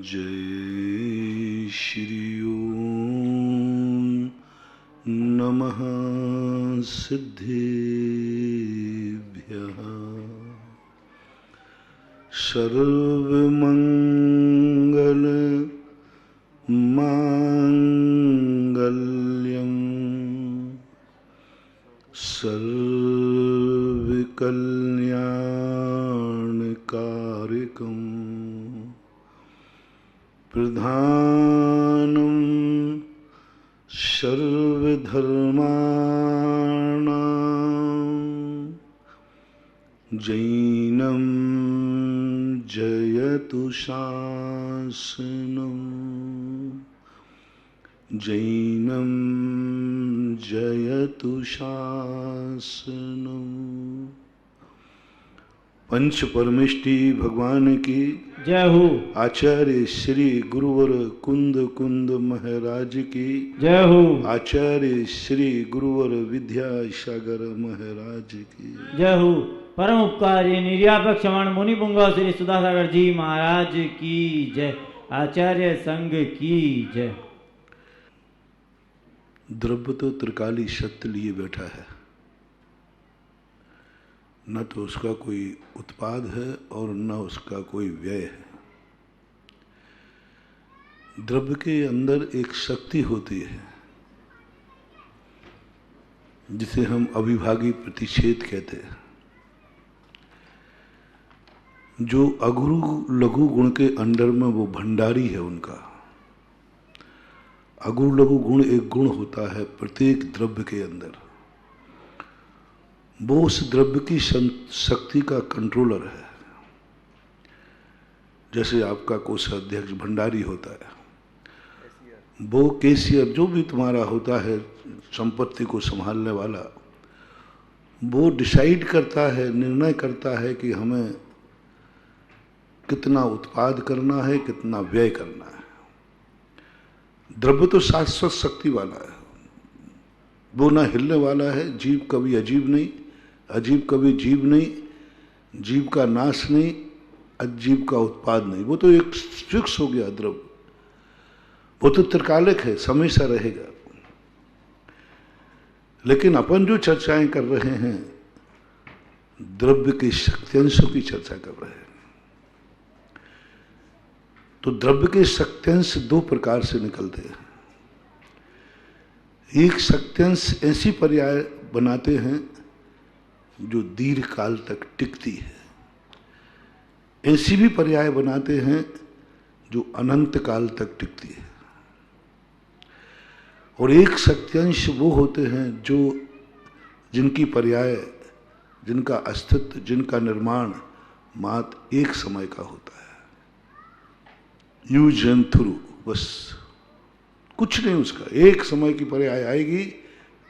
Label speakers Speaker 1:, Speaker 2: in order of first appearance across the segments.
Speaker 1: जय श्री ओम नमः सिद्धेभ्यः सर्वमंगल मांगल्यं सर्वकल्याणकारिकम् प्रधानं सर्वधर्माणां जैनं जयतु शासनं जैनं जयतु शासनं। पंच परमेष्टि भगवान की
Speaker 2: जय हो।
Speaker 1: आचार्य श्री गुरुवर कुंद कुंद महाराज की
Speaker 2: जय हो।
Speaker 1: आचार्य श्री गुरुवर विद्यासागर महाराज की
Speaker 2: जय हो। परम उपकारी निर्यापक श्रवण मुनि पुंगव श्री सुधासागर जी महाराज की जय। आचार्य संघ की जय।
Speaker 1: द्रव्य तो त्रिकाली सत्य लिए बैठा है, न तो उसका कोई उत्पाद है और न उसका कोई व्यय है। द्रव्य के अंदर एक शक्ति होती है जिसे हम अविभागी प्रतिषेध कहते हैं। जो अगुरु लघु गुण के अंडर में वो भंडारी है उनका। अगुरु लघु गुण एक गुण होता है प्रत्येक द्रव्य के अंदर। वो उस द्रव्य की शक्ति का कंट्रोलर है। जैसे आपका कोषाध्यक्ष भंडारी होता है, वो कैशियर जो भी तुम्हारा होता है संपत्ति को संभालने वाला, वो डिसाइड करता है, निर्णय करता है कि हमें कितना उत्पाद करना है, कितना व्यय करना है। द्रव्य तो शाश्वत शक्ति वाला है, वो ना हिलने वाला है। जीव कभी अजीब नहीं, अजीब कभी जीव नहीं, जीव का नाश नहीं, अजीव का उत्पाद नहीं। वो तो एक फिक्स हो गया द्रव्य। वो तो त्रिकालिक है, हमेशा रहेगा। लेकिन अपन जो चर्चाएं कर रहे हैं द्रव्य के शक्त्यंशों की चर्चा कर रहे हैं। तो द्रव्य के शक्त्यंश दो प्रकार से निकलते हैं। एक शक्त्यंश ऐसी पर्याय बनाते हैं जो दीर्घ काल तक टिकती है, ऐसी भी पर्याय बनाते हैं जो अनंत काल तक टिकती है। और एक शक्त्यंश वो होते हैं जो जिनकी पर्याय, जिनका अस्तित्व, जिनका निर्माण मात्र एक समय का होता है। यूज एंड थ्रू, बस कुछ नहीं उसका। एक समय की पर्याय आएगी,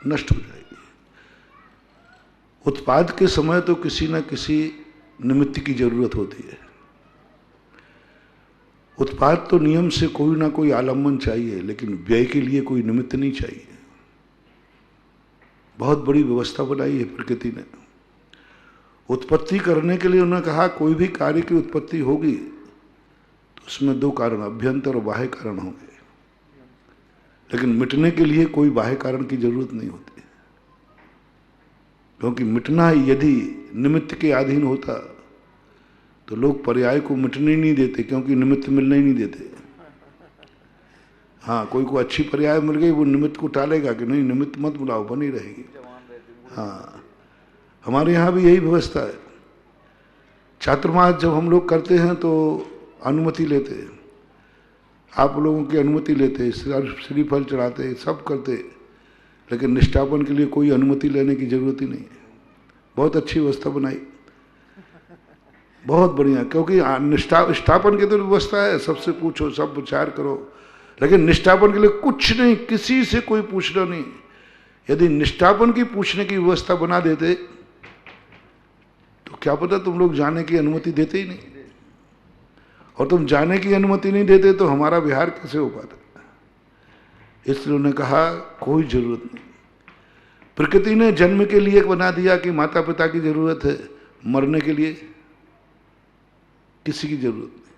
Speaker 1: नष्ट हो जाएगी। उत्पाद के समय तो किसी न किसी निमित्त की जरूरत होती है। उत्पाद तो नियम से कोई ना कोई आलम्बन चाहिए, लेकिन व्यय के लिए कोई निमित्त नहीं चाहिए। बहुत बड़ी व्यवस्था बनाई है प्रकृति ने। उत्पत्ति करने के लिए उन्होंने कहा कोई भी कार्य की उत्पत्ति होगी तो उसमें दो कारण, अभ्यंतर और बाह्य कारण होंगे। लेकिन मिटने के लिए कोई बाह्य कारण की जरूरत नहीं होती, क्योंकि मिटना यदि निमित्त के अधीन होता तो लोग पर्याय को मिटने नहीं देते, क्योंकि निमित्त मिलने ही नहीं देते। हाँ, कोई को अच्छी पर्याय मिल गई, वो निमित्त को टालेगा कि नहीं निमित्त मत बुलाओ, बनी रहेगी। हाँ, हमारे यहाँ भी यही व्यवस्था है। छात्रमास जब हम लोग करते हैं तो अनुमति लेते हैं, आप लोगों की अनुमति लेते, श्रीफल चढ़ाते, सब करते, लेकिन निष्ठापन के लिए कोई अनुमति लेने की जरूरत ही नहीं है। बहुत अच्छी व्यवस्था बनाई, बहुत बढ़िया। क्योंकि निष्ठापन की तो व्यवस्था है, सबसे पूछो, सब विचार करो, लेकिन निष्ठापन के लिए कुछ नहीं, किसी से कोई पूछना नहीं। यदि निष्ठापन की पूछने की व्यवस्था बना देते तो क्या पता तुम लोग जाने की अनुमति देते ही नहीं। और तुम जाने की अनुमति नहीं देते तो हमारा विहार कैसे हो पाता। इसलिए उन्होंने कहा कोई जरूरत नहीं। प्रकृति ने जन्म के लिए बना दिया कि माता पिता की जरूरत है, मरने के लिए किसी की जरूरत नहीं,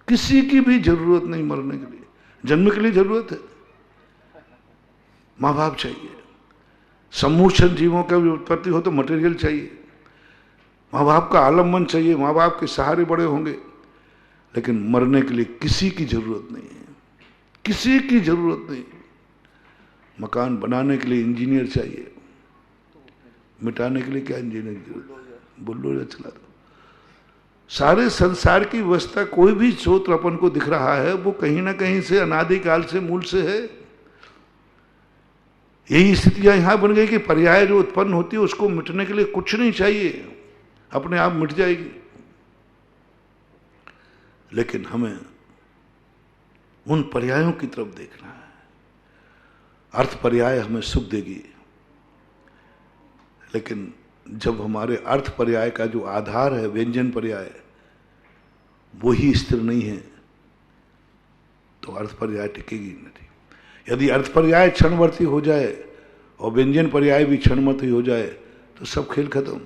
Speaker 1: किसी की भी जरूरत नहीं मरने के लिए। जन्म के लिए जरूरत है, माँ बाप चाहिए। सम्मूषण जीवों का भी उत्पत्ति हो तो मटेरियल चाहिए, माँ बाप का आलम्बन चाहिए, माँ बाप के सहारे बड़े होंगे। लेकिन मरने के लिए किसी की जरूरत नहीं है, किसी की जरूरत नहीं। मकान बनाने के लिए इंजीनियर चाहिए, मिटाने के लिए क्या इंजीनियर की जरूरत है? बुलडोजर चला दो। सारे संसार की व्यवस्था कोई भी स्रोत अपन को दिख रहा है वो कहीं ना कहीं से अनादिकाल से मूल से है। यही स्थितियां यहां बन गई कि पर्याय जो उत्पन्न होती है उसको मिटने के लिए कुछ नहीं चाहिए, अपने आप मिट जाएगी। लेकिन हमें उन पर्यायों की तरफ देखना है। अर्थ पर्याय हमें सुख देगी, लेकिन जब हमारे अर्थ पर्याय का जो आधार है व्यंजन पर्याय वो ही स्थिर नहीं है तो अर्थ पर्याय टिकेगी नहीं। यदि अर्थ पर्याय क्षणवर्ती हो जाए और व्यंजन पर्याय भी क्षणवर्ती हो जाए तो सब खेल खत्म,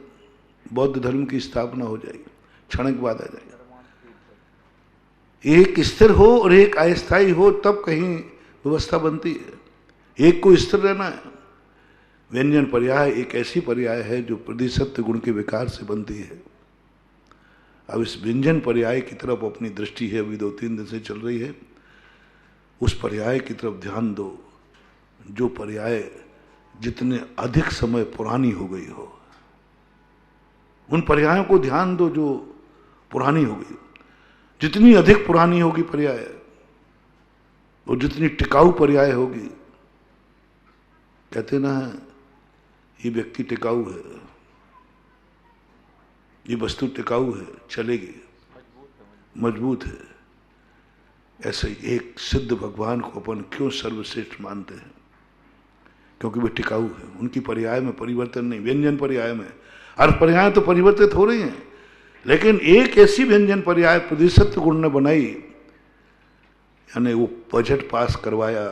Speaker 1: बौद्ध धर्म की स्थापना हो जाएगी, क्षण के बाद आ जाएगा। एक स्थिर हो और एक अस्थायी हो तब कहीं व्यवस्था बनती है। एक को स्थिर रहना है। व्यंजन पर्याय एक ऐसी पर्याय है जो प्रतिसत्य गुण के विकार से बनती है। अब इस व्यंजन पर्याय की तरफ अपनी दृष्टि है, अभी 2-3 दिन से चल रही है। उस पर्याय की तरफ ध्यान दो जो पर्याय जितने अधिक समय पुरानी हो गई हो। उन पर्यायों को ध्यान दो जो पुरानी हो गई। जितनी अधिक पुरानी होगी पर्याय वो जितनी टिकाऊ पर्याय होगी। कहते ना ये व्यक्ति टिकाऊ है, ये वस्तु टिकाऊ है, चलेगी, मजबूत है। ऐसे ही एक सिद्ध भगवान को अपन क्यों सर्वश्रेष्ठ मानते हैं? क्योंकि वे टिकाऊ है, उनकी पर्याय में परिवर्तन नहीं। व्यंजन पर्याय में अर्थ पर्याय तो परिवर्तित हो रही हैं, लेकिन एक ऐसी व्यंजन पर्याय प्रतिसत्य गुण ने बनाई, यानी वो बजट पास करवाया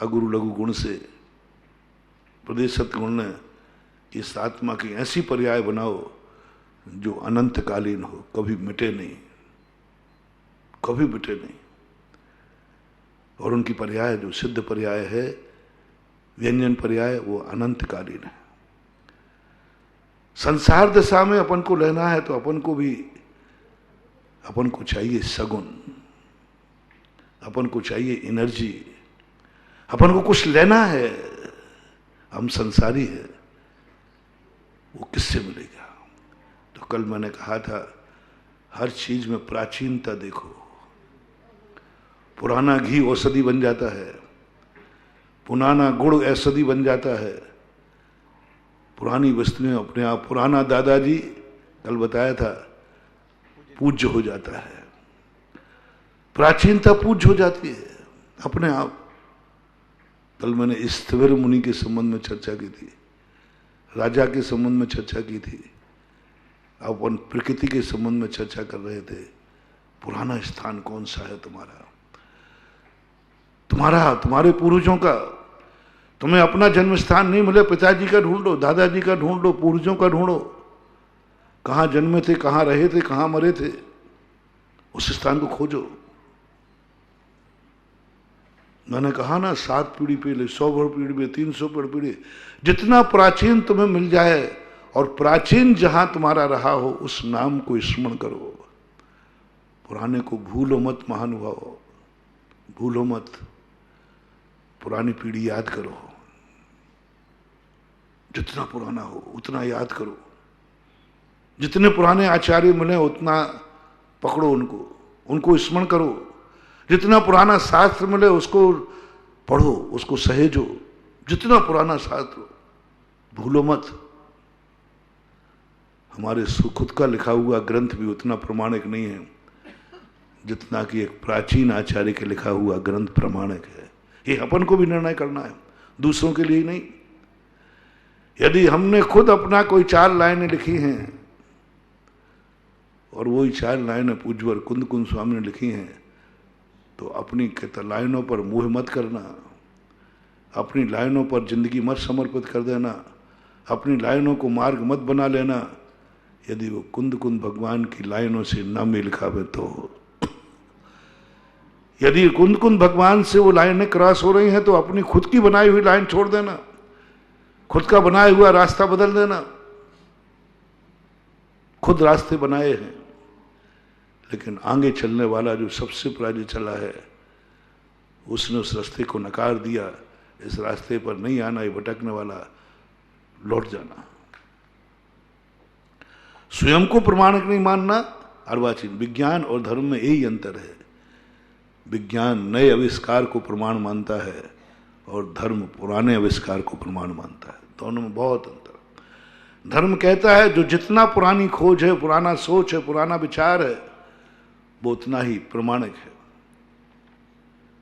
Speaker 1: अगुरु लघु गुण से। प्रतिसत्य गुण ने इस आत्मा की ऐसी पर्याय बनाओ जो अनंतकालीन हो, कभी मिटे नहीं, कभी मिटे नहीं। और उनकी पर्याय जो सिद्ध पर्याय है व्यंजन पर्याय वो अनंतकालीन है। संसार दशा में अपन को लेना है तो अपन को चाहिए सगुन, अपन को चाहिए एनर्जी, अपन को कुछ लेना है। हम संसारी है, वो किससे मिलेगा? तो कल मैंने कहा था हर चीज में प्राचीनता देखो। पुराना घी औषधि बन जाता है, पुराना गुड़ औषधि बन जाता है। पुरानी वस्तुएं अपने आप, पुराना दादाजी कल बताया था पूज्य हो जाता है, प्राचीनता पूज्य हो जाती है अपने आप। कल मैंने स्थविर मुनि के संबंध में चर्चा की थी, राजा के संबंध में चर्चा की थी, अपन प्रकृति के संबंध में चर्चा कर रहे थे। पुराना स्थान कौन सा है तुम्हारा, तुम्हारे पूर्वजों का? तुम्हें अपना जन्म स्थान नहीं मिले, पिताजी का ढूंढो, दादाजी का ढूंढो, पूर्वजों का ढूंढो। कहाँ जन्मे थे, कहाँ रहे थे, कहाँ मरे थे, उस स्थान को खोजो। मैंने कहा ना 7 पीढ़ी पहले, 100 पीढ़ी में, 300 पीढ़ी, जितना प्राचीन तुम्हें मिल जाए और प्राचीन जहां तुम्हारा रहा हो उस नाम को स्मरण करो। पुराने को भूलो मत महानुभाव, भूलो मत। पुरानी पीढ़ी याद करो, जितना पुराना हो उतना याद करो। जितने पुराने आचार्य मिले उतना पकड़ो, उनको स्मरण करो। जितना पुराना शास्त्र मिले उसको पढ़ो, उसको सहेजो। जितना पुराना शास्त्र, भूलो मत। हमारे खुद का लिखा हुआ ग्रंथ भी उतना प्रमाणिक नहीं है जितना कि एक प्राचीन आचार्य के लिखा हुआ ग्रंथ प्रमाणिक है। ये अपन को भी निर्णय करना है, दूसरों के लिए नहीं। यदि हमने खुद अपना कोई 4 लाइनें लिखी हैं और वही 4 लाइनें पूज्यवर कुंद कुंद स्वामी ने लिखी हैं, तो अपनी लाइनों पर मोह मत करना, अपनी लाइनों पर जिंदगी मत समर्पित कर देना, अपनी लाइनों को मार्ग मत बना लेना। यदि वो कुंद कुंद भगवान की लाइनों से न मेल खावे तो। यदि कुंद कुंद भगवान से वो लाइनें क्रॉस हो रही हैं तो अपनी खुद की बनाई हुई लाइन छोड़ देना, खुद का बनाया हुआ रास्ता बदल देना। खुद रास्ते बनाए हैं, लेकिन आगे चलने वाला जो सबसे पहले चला है उसने उस रास्ते को नकार दिया। इस रास्ते पर नहीं आना, ये भटकने वाला, लौट जाना। स्वयं को प्रमाणिक नहीं मानना अर्वाचीन। विज्ञान और धर्म में यही अंतर है। विज्ञान नए आविष्कार को प्रमाण मानता है और धर्म पुराने आविष्कार को प्रमाण मानता है। दोनों में बहुत अंतर। धर्म कहता है जो जितना पुरानी खोज है, पुराना सोच है, पुराना विचार है, वो उतना ही प्रमाणिक है।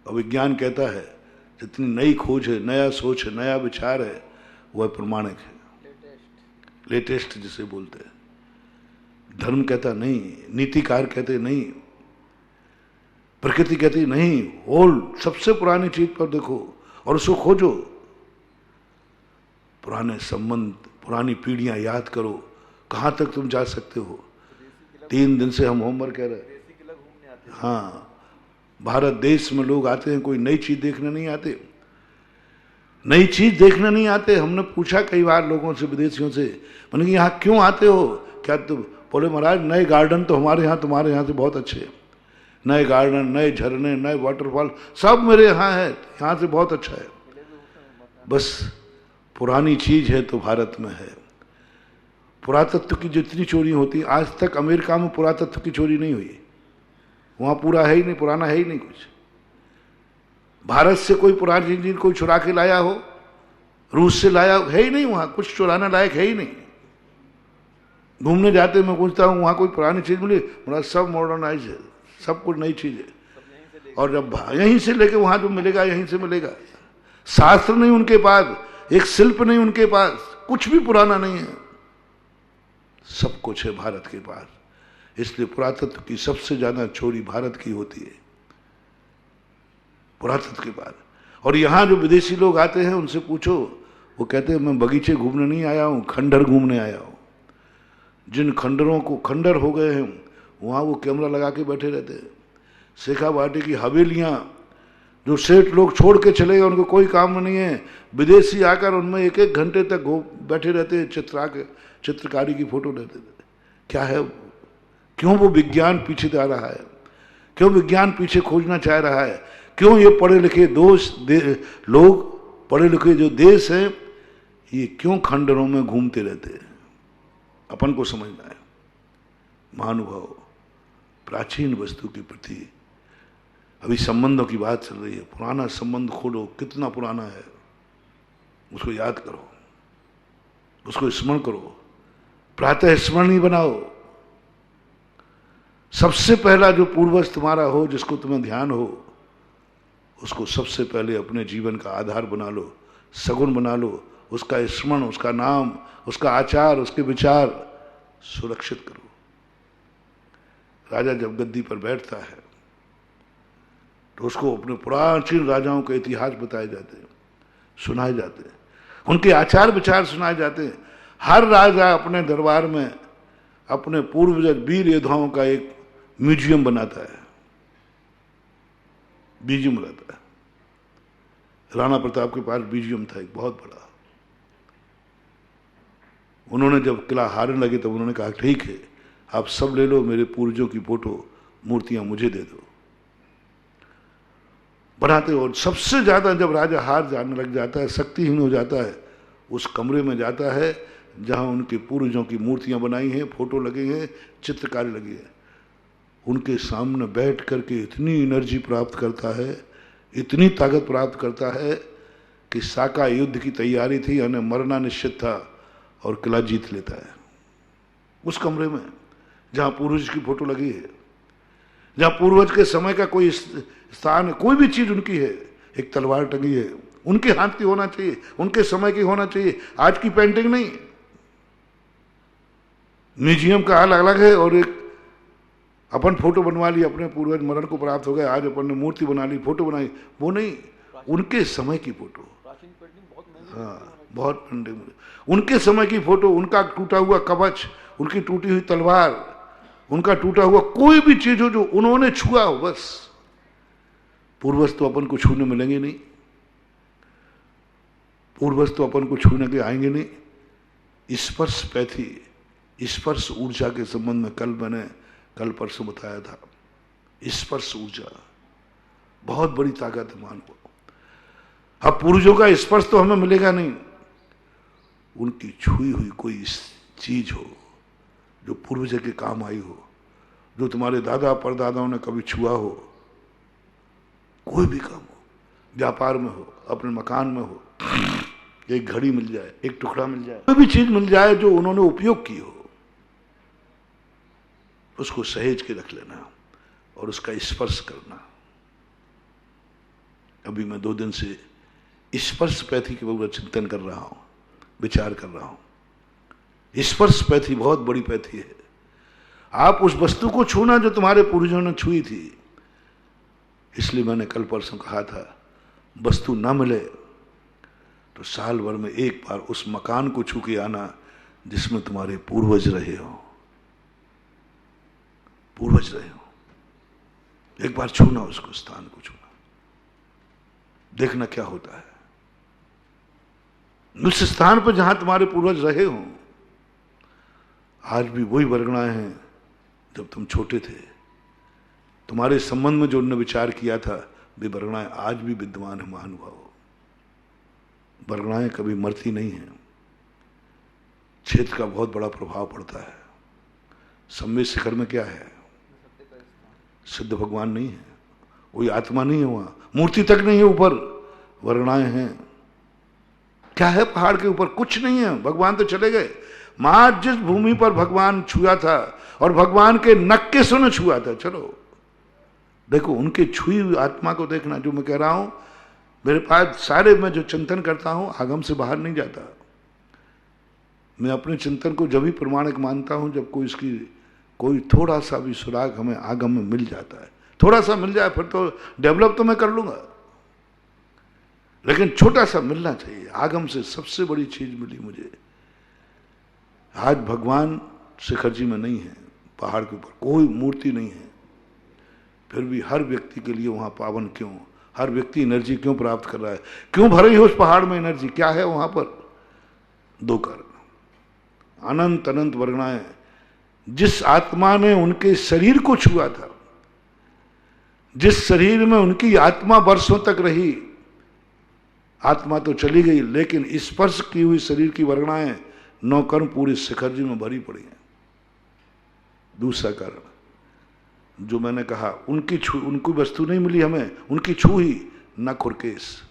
Speaker 1: और विज्ञान कहता है जितनी नई खोज है, नया सोच है, नया विचार है, वह प्रमाणिक है, लेटेस्ट जिसे बोलते हैं। धर्म कहता नहीं, नीतिकार कहते नहीं, प्रकृति कहती नहीं, ओल्ड, सबसे पुरानी चीज पर देखो और उसको खोजो। पुराने संबंध, पुरानी पीढ़ियां याद करो, कहां तक तुम जा सकते हो। 3 दिन से हम होमवर्क कह रहे हैं। हाँ, भारत देश में लोग आते हैं, कोई नई चीज देखने नहीं आते, नई चीज देखने नहीं आते। हमने पूछा कई बार लोगों से, विदेशियों से, मैंने कहा यहाँ क्यों आते हो? क्या तुम बोले महाराज नए गार्डन तो हमारे यहाँ, तुम्हारे यहाँ से बहुत अच्छे हैं। नए गार्डन, नए झरने, नए वाटरफॉल सब मेरे यहाँ है, यहाँ से बहुत अच्छा है। बस पुरानी चीज है तो भारत में है। पुरातत्व की जितनी चोरी होती, आज तक अमेरिका में पुरातत्व की चोरी नहीं हुई। वहाँ पूरा है ही नहीं, पुराना है ही नहीं कुछ। भारत से कोई पुरानी चीज कोई चुरा के लाया हो, रूस से लाया हो, है ही नहीं, वहाँ कुछ चुराने लायक है ही नहीं। घूमने जाते मैं पूछता हूँ वहाँ कोई पुरानी चीज मिली? मेरा सब मॉडर्नाइज है, सब कुछ नई चीज है। और जब यहीं से लेके वहां जो मिलेगा यहीं से मिलेगा। शास्त्र नहीं उनके पास, एक शिल्प नहीं उनके पास, कुछ भी पुराना नहीं है, सब कुछ है भारत के पास। इसलिए पुरातत्व की सबसे ज्यादा चोरी भारत की होती है, पुरातत्व के बाद। और यहाँ जो विदेशी लोग आते हैं उनसे पूछो, वो कहते हैं मैं बगीचे घूमने नहीं आया हूँ, खंडर घूमने आया हूँ। जिन खंडरों को खंडर हो गए हैं वहाँ वो कैमरा लगा के बैठे रहते हैं। शेखावाटी की हवेलियाँ जो सेठ लोग छोड़ के चले गए, उनको कोई काम नहीं है, विदेशी आकर उनमें 1-1 घंटे तक बैठे रहते हैं, चित्रकारी की फोटो लेते थे। क्या है? क्यों वो विज्ञान पीछे जा रहा है? क्यों विज्ञान पीछे खोजना चाह रहा है? क्यों ये पढ़े लिखे लोग, पढ़े लिखे जो देश हैं, ये क्यों खंडरों में घूमते रहते हैं? अपन को समझना है। महानुभाव, प्राचीन वस्तु के प्रति अभी संबंधों की बात चल रही है। पुराना संबंध खोलो, कितना पुराना है, उसको याद करो, उसको स्मरण करो, प्रातः स्मरणीय बनाओ। सबसे पहला जो पूर्वज तुम्हारा हो, जिसको तुम्हें ध्यान हो, उसको सबसे पहले अपने जीवन का आधार बना लो, सगुन बना लो। उसका स्मरण, उसका नाम, उसका आचार, उसके विचार सुरक्षित करो। राजा जब गद्दी पर बैठता है तो उसको अपने प्राचीन राजाओं के इतिहास बताए जाते हैं, सुनाए जाते हैं, उनके आचार विचार सुनाए जाते हैं। हर राजा अपने दरबार में अपने पूर्वज वीर योद्धाओं का एक म्यूजियम बनाता है, म्यूजियम रहता है। राणा प्रताप के पास म्यूजियम था एक बहुत बड़ा। उन्होंने जब किला हारने लगे तब उन्होंने कहा ठीक है, आप सब ले लो, मेरे पूर्वजों की फोटो मूर्तियां मुझे दे दो। बनाते हो। सबसे ज्यादा जब राजा हार जाने लग जाता है, शक्तिहीन हो जाता है, उस कमरे में जाता है जहां उनके पूर्वजों की मूर्तियां बनाई हैं, फोटो लगे हैं, चित्रकारी लगी है। उनके सामने बैठ करके इतनी एनर्जी प्राप्त करता है, इतनी ताकत प्राप्त करता है कि साका युद्ध की तैयारी थी, यानी मरना निश्चित था, और किला जीत लेता है उस कमरे में जहां पूर्वज की फोटो लगी है, जहां पूर्वज के समय का कोई स्थान, कोई भी चीज उनकी है। एक तलवार टंगी है, उनके हाथ की होना चाहिए, उनके समय की होना चाहिए, आज की पेंटिंग नहीं। म्यूजियम का हाल अलग है, और एक अपन फोटो बनवा ली, अपने पूर्वज मरण को प्राप्त हो गए, आज अपन ने मूर्ति बना ली, फोटो बनाई, वो नहीं, उनके समय की फोटो। हाँ, बहुत पंडित मिले। उनके समय की फोटो, उनका टूटा हुआ कवच, उनकी टूटी हुई तलवार, उनका टूटा हुआ कोई भी चीज हो जो उन्होंने छुआ हो, बस। पूर्वज तो अपन को छूने मिलेंगे नहीं, पूर्वज तो अपन को छूने के आएंगे नहीं। स्पर्श पैथी, स्पर्श ऊर्जा के संबंध में कल परसों बताया था। स्पर्श ऊर्जा बहुत बड़ी ताकत है मानव। अब पूर्वजों का स्पर्श तो हमें मिलेगा नहीं, उनकी छुई हुई कोई चीज हो जो पूर्वज के काम आई हो, जो तुम्हारे दादा परदादाओं ने कभी छुआ हो, कोई भी काम हो, व्यापार में हो, अपने मकान में हो, एक घड़ी मिल जाए, एक टुकड़ा मिल जाए, कोई भी चीज मिल जाए जो उन्होंने उपयोग की हो, उसको सहेज के रख लेना और उसका स्पर्श करना। अभी मैं 2 दिन से स्पर्श पैथी के ऊपर चिंतन कर रहा हूं, विचार कर रहा हूं। स्पर्श पैथी बहुत बड़ी पैथी है। आप उस वस्तु को छूना जो तुम्हारे पूर्वजों ने छुई थी। इसलिए मैंने कल परसों कहा था, वस्तु ना मिले तो साल भर में एक बार उस मकान को छू के आना जिसमें तुम्हारे पूर्वज रहे हो, पूर्वज रहे हो। एक बार छूना, उसको स्थान को छूना, देखना क्या होता है। उस स्थान पर जहां तुम्हारे पूर्वज रहे हो, आज भी वही वर्गणाएं हैं जब तुम छोटे थे। तुम्हारे संबंध में जो उन्होंने विचार किया था, वे वर्गणाएं आज भी विद्यमान है महानुभाव। वर्गणाएं कभी मरती नहीं है। क्षेत्र का बहुत बड़ा प्रभाव पड़ता है। सम्मेद शिखर में क्या है? सिद्ध भगवान नहीं है, कोई आत्मा नहीं है, वहां मूर्ति तक नहीं है, ऊपर वर्गणाएं हैं। क्या है पहाड़ के ऊपर? कुछ नहीं है, भगवान तो चले गए। मां जिस भूमि पर भगवान छुआ था और भगवान के नक्केसों ने छुआ था, चलो देखो उनके छुई हुई आत्मा को देखना। जो मैं कह रहा हूं, मेरे पास सारे, मैं जो चिंतन करता हूं आगम से बाहर नहीं जाता। मैं अपने चिंतन को जब भी प्रमाणिक मानता हूं जब कोई थोड़ा सा भी सुराग हमें आगम में मिल जाता है। थोड़ा सा मिल जाए फिर तो डेवलप तो मैं कर लूंगा, लेकिन छोटा सा मिलना चाहिए। आगम से सबसे बड़ी चीज मिली मुझे। आज भगवान शिखर जी में नहीं है, पहाड़ के ऊपर कोई मूर्ति नहीं है, फिर भी हर व्यक्ति के लिए वहां पावन क्यों? हर व्यक्ति एनर्जी क्यों प्राप्त कर रहा है? क्यों भरी है उस पहाड़ में एनर्जी? क्या है वहां पर? 2 कारण। अनंत अनंत वर्गणाएं। जिस आत्मा ने उनके शरीर को छुआ था, जिस शरीर में उनकी आत्मा वर्षों तक रही, आत्मा तो चली गई लेकिन स्पर्श की हुई शरीर की वर्गणाएं 9 कर्म पूरे शिखर जी में भरी पड़ी हैं। दूसरा कारण जो मैंने कहा, उनकी वस्तु नहीं मिली हमें, उनकी छू ही नख और केस।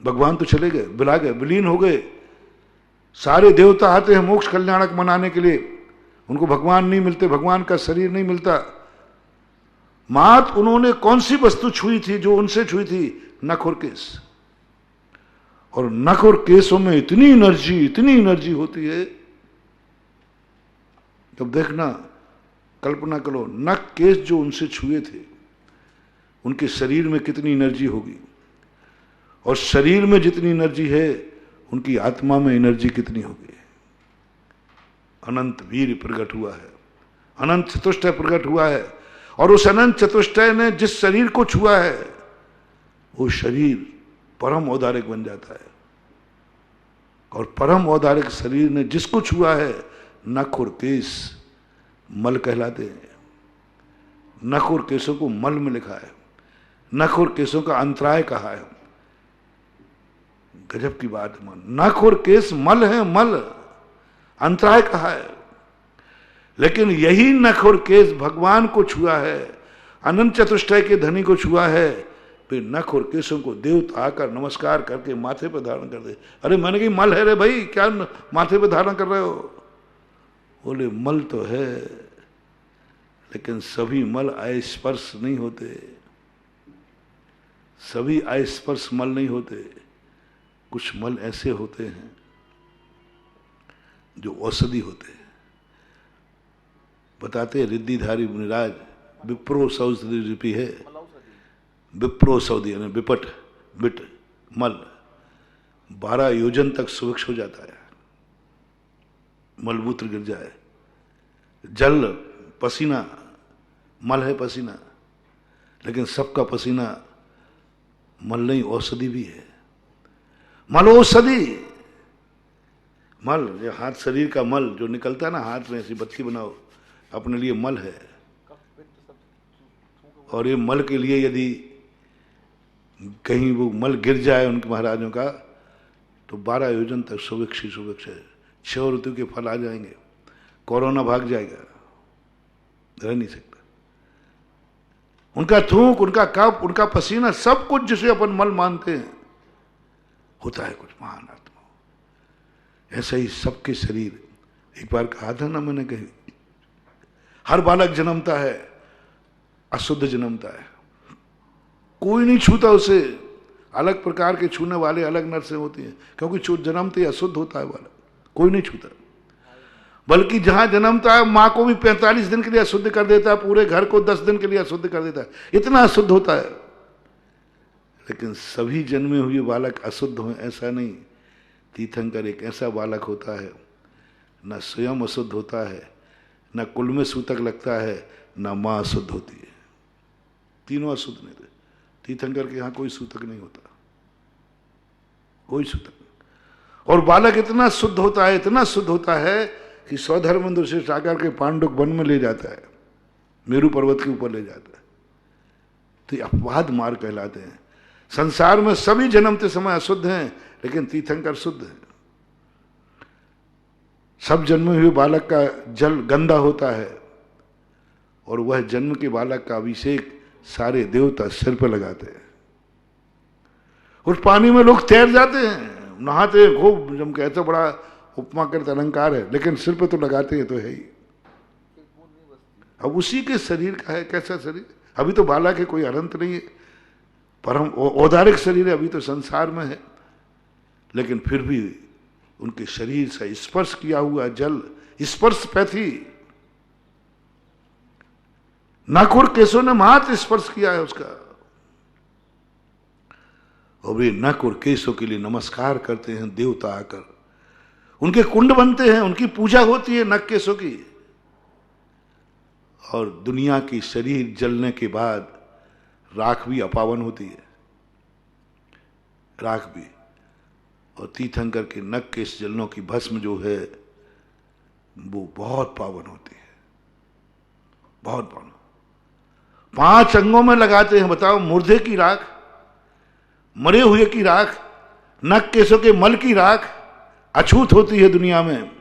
Speaker 1: भगवान तो चले गए, बिला गए, विलीन हो गए। सारे देवता आते हैं मोक्ष कल्याणक मनाने के लिए, उनको भगवान नहीं मिलते, भगवान का शरीर नहीं मिलता। मात उन्होंने कौन सी वस्तु छुई थी जो उनसे छुई थी? नख और केस। और नख और केसों में इतनी एनर्जी होती है। तब देखना, कल्पना करो, नख केस जो उनसे छुए थे, उनके शरीर में कितनी एनर्जी होगी, और शरीर में जितनी एनर्जी है उनकी आत्मा में एनर्जी कितनी होगी। अनंत वीर प्रकट हुआ है, अनंत चतुष्टय प्रकट हुआ है, और उस अनंत चतुष्टय ने जिस शरीर को छुआ है वो शरीर परम औदारिक बन जाता है। और परम औदारिक शरीर ने जिसको छुआ है, नख और केस मल कहलाते हैं। नख और केसों को मल में लिखा है, नख और केसों का अंतराय कहा है। गजब की बात है। नख और केस मल है, मल अंतराय कहा है। लेकिन यही नख और केस भगवान को छुआ है, अनंत चतुष्टय के धनी को छुआ है। फिर नख और केसों को देवता आकर नमस्कार करके माथे पर धारण कर दे। अरे मैंने कही मल है रे भाई, क्या माथे पर धारण कर रहे हो? बोले मल तो है, लेकिन सभी मल अस्पर्श नहीं होते, सभी अस्पर्श मल नहीं होते। कुछ मल ऐसे होते हैं जो औषधि होते हैं। बताते हैं रिद्धिधारी मुनिराज, विप्रो सौषधि लिपि है, विप्रो सौदी यानी विपट, बिट, मल। 12 योजन तक सुवक्ष हो जाता है, मलमूत्र गिर जाए, जल पसीना, मल है पसीना, लेकिन सबका पसीना मल नहीं, औषधि भी है। मल औषधि, मल जो हाथ, शरीर का मल जो निकलता है ना, हाथ में ऐसी बत्ती बनाओ, अपने लिए मल है। और ये मल के लिए यदि कहीं वो मल गिर जाए उनके महाराजों का, तो 12 योजन तक सुवक्ष ही सुवक्ष है। 6 ऋतु के फल आ जाएंगे, कोरोना भाग जाएगा, रह नहीं सकता। उनका थूक, उनका कप, उनका पसीना, सब कुछ जिसे अपन मल मानते हैं, होता है कुछ महान आत्मा। ऐसा ही सबके शरीर, एक बार कहा था ना मैंने कहीं, हर बालक जन्मता है अशुद्ध जन्मता है, कोई नहीं छूता उसे। अलग प्रकार के छूने वाले अलग नर से होती हैं, क्योंकि जन्मते ही अशुद्ध होता है बालक, कोई नहीं छूता। बल्कि जहां जन्मता है माँ को भी 45 दिन के लिए अशुद्ध कर देता है, पूरे घर को 10 दिन के लिए अशुद्ध कर देता है, इतना अशुद्ध होता है। लेकिन सभी जन्मे हुए बालक अशुद्ध हो ऐसा नहीं। तीर्थंकर एक ऐसा बालक होता है, न स्वयं अशुद्ध होता है, न कुल में सूतक लगता है, न माँ अशुद्ध होती है, तीनों अशुद्ध नहीं थे। तीर्थंकर के यहाँ कोई सूतक नहीं होता, कोई सूतक। और बालक इतना शुद्ध होता है, इतना शुद्ध होता है कि स्वधर्मेंद्र से आकर के पांडुक वन में ले जाता है, मेरू पर्वत के ऊपर ले जाता है। तो ये अपवाद मार्ग कहलाते हैं। संसार में सभी जन्मते समय अशुद्ध हैं, लेकिन तीर्थंकर शुद्ध है। सब जन्मे हुए बालक का जल गंदा होता है, और वह जन्म के बालक का अभिषेक सारे देवता सिर पर लगाते हैं। उस पानी में लोग तैर जाते हैं, नहाते हैं खूब, जम के ऐसा बड़ा उपमा करते अलंकार है, लेकिन सिर पे तो लगाते हैं, तो है ही। अब उसी के शरीर का है, कैसा शरीर, अभी तो बालक है, कोई अनंत नहीं है, परम औदारिक शरीर है, अभी तो संसार में है, लेकिन फिर भी उनके शरीर से स्पर्श किया हुआ जल, स्पर्श पैथी, नाकुर केशों ने मात्र स्पर्श किया है उसका, और वे नक और केशों के लिए नमस्कार करते हैं देवता आकर, उनके कुंड बनते हैं, उनकी पूजा होती है नक केशों की। और दुनिया की शरीर जलने के बाद राख भी अपावन होती है, राख भी। और तीर्थंकर के नक केश जलनों की भस्म जो है वो बहुत पावन होती है, बहुत पावन। 5 अंगों में लगाते हैं, बताओ, मुर्दे की राख, मरे हुए की राख, नक केशों के मल की राख अछूत होती है दुनिया में,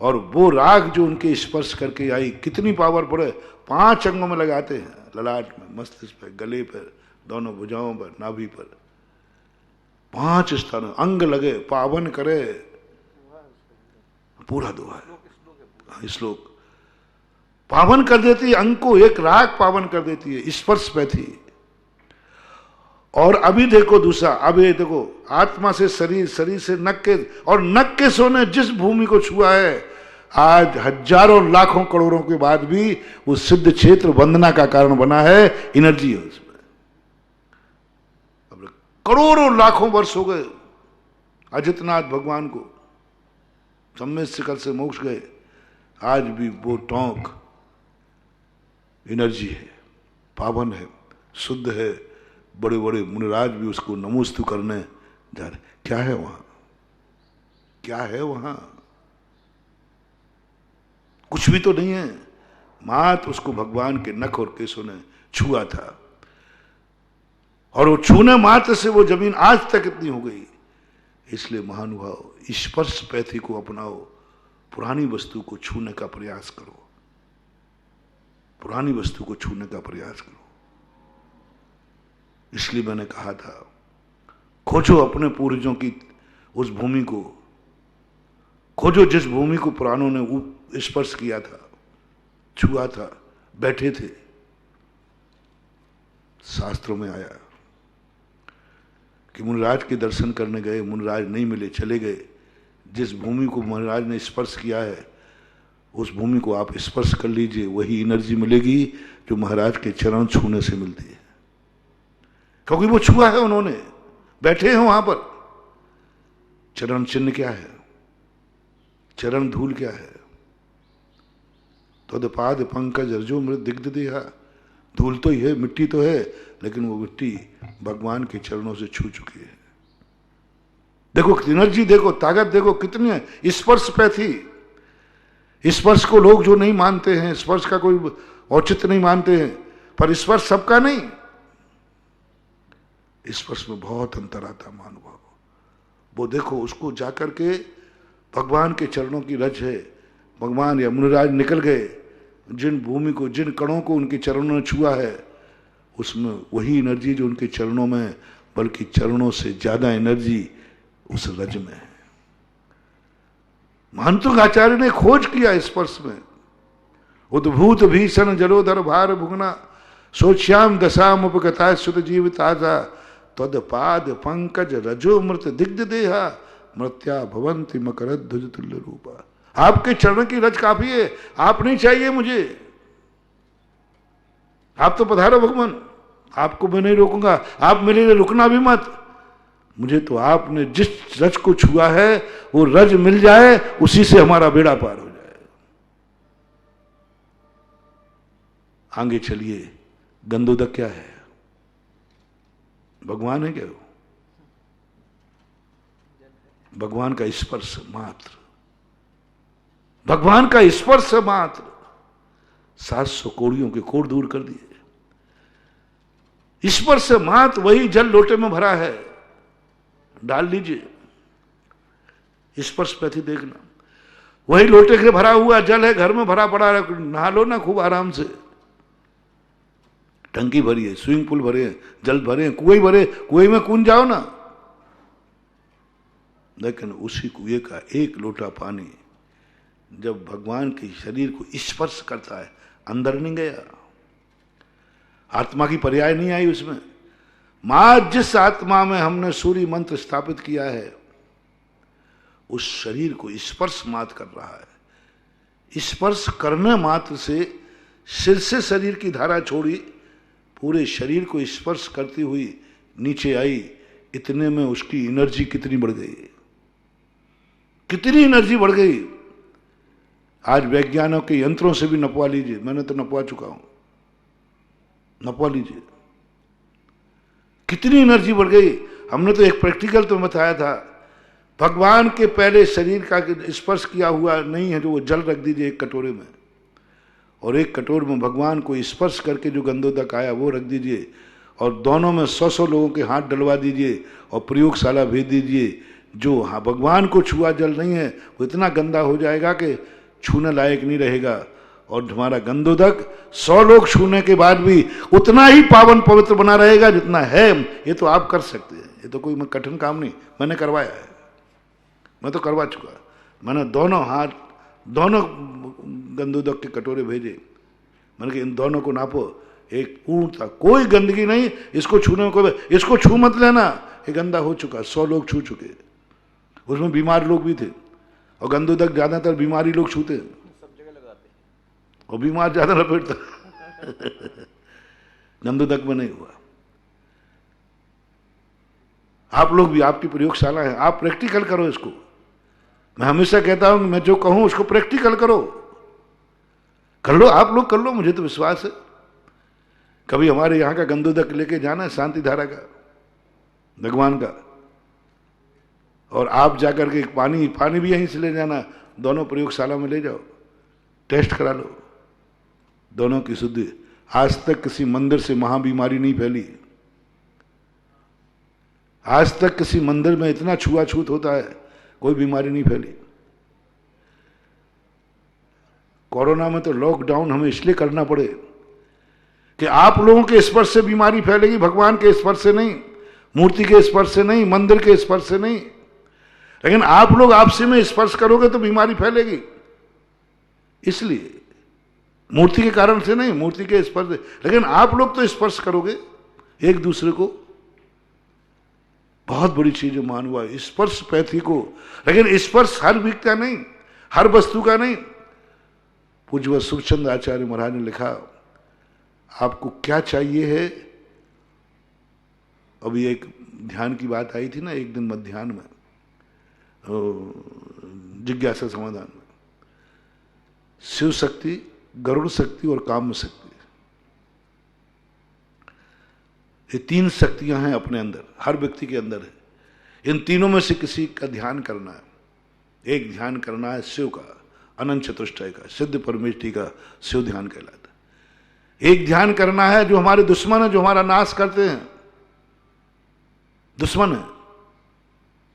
Speaker 1: और वो राख जो उनके स्पर्श करके आई कितनी पावरफुल है। 5 अंगों में लगाते हैं, ललाट में, मस्तिष्क पर, गले पर, दोनों भुजाओं पर, नाभि पर, 5 स्थान अंग लगे, पावन करे, पूरा दुआ है श्लोक, पावन कर देती है अंग को, एक राख पावन कर देती है, स्पर्श पे थी। और अभी देखो दूसरा, अब ये देखो, आत्मा से शरीर, शरीर से नक के, और नक के सोने जिस भूमि को छुआ है, आज हजारों लाखों करोड़ों के बाद भी वो सिद्ध क्षेत्र वंदना का कारण बना है, एनर्जी है उसमें। अब करोड़ों लाखों वर्ष हो गए अजितनाथ भगवान को, सम्मेद शिखर से मोक्ष गए, आज भी वो टोंक एनर्जी है, पावन है, शुद्ध है। बड़े बड़े मुनिराज भी उसको नमोस्तु करने जा रहे। क्या है वहां, क्या है वहां, कुछ भी तो नहीं है, मात्र उसको भगवान के नख और केशों ने छुआ था, और वो छूने मात्र से वो जमीन आज तक इतनी हो गई। इसलिए महानुभाव, स्पर्श पैथी को अपनाओ, पुरानी वस्तु को छूने का प्रयास करो, पुरानी वस्तु को छूने का प्रयास करो। इसलिए मैंने कहा था, खोजो अपने पूर्वजों की उस भूमि को, खोजो जिस भूमि को पुराणों ने स्पर्श किया था, छुआ था, बैठे थे। शास्त्रों में आया कि मुनिराज के दर्शन करने गए, मुनिराज नहीं मिले, चले गए। जिस भूमि को मुनिराज ने स्पर्श किया है, उस भूमि को आप स्पर्श कर लीजिए, वही एनर्जी मिलेगी जो महाराज के चरण छूने से मिलती है, क्योंकि वो छुआ है उन्होंने, बैठे हैं वहां पर। चरण चिन्ह क्या है, चरण धूल क्या है? तद पाद पंकज रजो मृत दिग्ध देहा। धूल तो ही है, मिट्टी तो है, लेकिन वो मिट्टी भगवान के चरणों से छू चुकी है। देखो एनर्जी, देखो ताकत, देखो कितनी है। स्पर्श पे थी। स्पर्श को लोग जो नहीं मानते हैं, स्पर्श का कोई औचित्य नहीं मानते हैं, पर स्पर्श सबका नहीं। स्पर्श में बहुत अंतर आता है महानुभाव। वो देखो, उसको जाकर के भगवान के चरणों की रज है। भगवान या मुनिराज निकल गए, जिन भूमि को, जिन कणों को उनके चरणों ने छुआ है, उसमें वही एनर्जी जो उनके चरणों में है, बल्कि चरणों से ज्यादा एनर्जी उस रज में है। महंतुक आचार्य ने खोज किया स्पर्श में। उद्भूत भीषण जलोधर भार भुगना सोच्याम दशाम उपगता सुत जीव ताजा तद पाद पंकज रजो मृत दिग्ध देहा मृत्या भवंति मकर ध्वज तुल्य रूपा। आपके चरण की रज काफी है, आप नहीं चाहिए मुझे। आप तो पधारो भगवान, आपको मैं नहीं रोकूंगा, आप मेरे लिए रुकना भी मत। मुझे तो आपने जिस रज को छुआ है वो रज मिल जाए, उसी से हमारा बेड़ा पार हो जाए। आगे चलिए, गंधोदक क्या है? भगवान है क्या वो? भगवान का स्पर्श मात्र, भगवान का स्पर्श मात्र 700 कोड़ियों के कोड़ दूर कर दिए। स्पर्श मात्र, वही जल लोटे में भरा है, डाल लीजिए। स्पर्श पैथी देखना, वही लोटे से भरा हुआ जल है, घर में भरा पड़ा है, नहा लो ना खूब आराम से। टंकी भरी है, स्विमिंग पूल भरे हैं, जल भरे हैं, कुएं भरे, कुएं में कूद जाओ ना। लेकिन उसी कुएं का एक लोटा पानी जब भगवान के शरीर को स्पर्श करता है, अंदर नहीं गया, आत्मा की पर्याय नहीं आई उसमें। मां जिस आत्मा में हमने सूर्य मंत्र स्थापित किया है, उस शरीर को स्पर्श मात्र कर रहा है। स्पर्श करने मात्र से सिर से शरीर की धारा छोड़ी, पूरे शरीर को स्पर्श करती हुई नीचे आई। इतने में उसकी एनर्जी कितनी बढ़ गई, कितनी एनर्जी बढ़ गई। आज वैज्ञानिकों के यंत्रों से भी नपवा लीजिए, मैंने तो नपवा चुका हूं, नपवा लीजिए, कितनी एनर्जी बढ़ गई। हमने तो एक प्रैक्टिकल तो बताया था, भगवान के पहले शरीर का स्पर्श किया हुआ नहीं है, जो वो जल रख दीजिए एक कटोरे में, और एक कटोरे में भगवान को स्पर्श करके जो गंधोदक आया वो रख दीजिए, और दोनों में 100-100 लोगों के हाथ डलवा दीजिए और प्रयोगशाला भेज दीजिए। जो हाँ भगवान को छुआ जल नहीं है, वो इतना गंदा हो जाएगा कि छूने लायक नहीं रहेगा। और हमारा गंधोदक 100 लोग छूने के बाद भी उतना ही पावन पवित्र बना रहेगा जितना है। ये तो आप कर सकते हैं, ये तो कोई कठिन काम नहीं, मैंने करवाया है, मैं तो करवा चुका। मैंने दोनों हाथ, दोनों गंधोदक के कटोरे भेजे, मैंने कहा इन दोनों को नापो, एक पूर्ण था, कोई गंदगी नहीं, इसको छूने को, इसको छू मत लेना, ये गंदा हो चुका। 100 लोग छू चुके, उसमें बीमार लोग भी थे, और गंधोदक ज्यादातर बीमारी लोग छूते, सब जगह लगाते, और बीमार ज्यादा लपेटता। गंधोदक में नहीं हुआ। आप लोग भी, आपकी प्रयोगशाला है, आप प्रैक्टिकल करो इसको। मैं हमेशा कहता हूं, मैं जो कहूं उसको प्रैक्टिकल करो, कर लो, आप लोग कर लो, मुझे तो विश्वास है। कभी हमारे यहां का गंधोदक लेके जाना, शांति धारा का, भगवान का, और आप जाकर के पानी भी यहीं से ले जाना, दोनों प्रयोगशाला में ले जाओ, टेस्ट करा लो, दोनों की शुद्धि। आज तक किसी मंदिर से महाबीमारी नहीं फैली, आज तक किसी मंदिर में इतना छुआछूत होता है, कोई बीमारी नहीं फैली। कोरोना में तो लॉकडाउन हमें इसलिए करना पड़े कि आप लोगों के स्पर्श से बीमारी फैलेगी, भगवान के स्पर्श से नहीं, मूर्ति के स्पर्श से नहीं, मंदिर के स्पर्श से नहीं। लेकिन आप लोग आपसे में स्पर्श करोगे तो बीमारी फैलेगी, इसलिए मूर्ति के कारण से नहीं, मूर्ति के स्पर्श से। लेकिन आप लोग तो स्पर्श करोगे एक दूसरे को, बहुत बड़ी चीज मान हुआ स्पर्श पैथी को। लेकिन स्पर्श हर व्यक्ति का नहीं, हर वस्तु का नहीं। पूज्य सुखचंद आचार्य महाराज ने लिखा, आपको क्या चाहिए है। अभी एक ध्यान की बात आई थी ना एक दिन मध्याह्न में, जिज्ञासा समाधान में। शिव शक्ति, गरुड़ शक्ति और काम शक्ति, ये तीन शक्तियां हैं अपने अंदर, हर व्यक्ति के अंदर है। इन तीनों में से किसी का ध्यान करना है। एक ध्यान करना है शिव का, अनंत चतुष्टय का, सिद्ध परमेष्टि का शिव ध्यान कहलाता है। एक ध्यान करना है जो हमारे दुश्मन है, जो हमारा नाश करते हैं, दुश्मन है।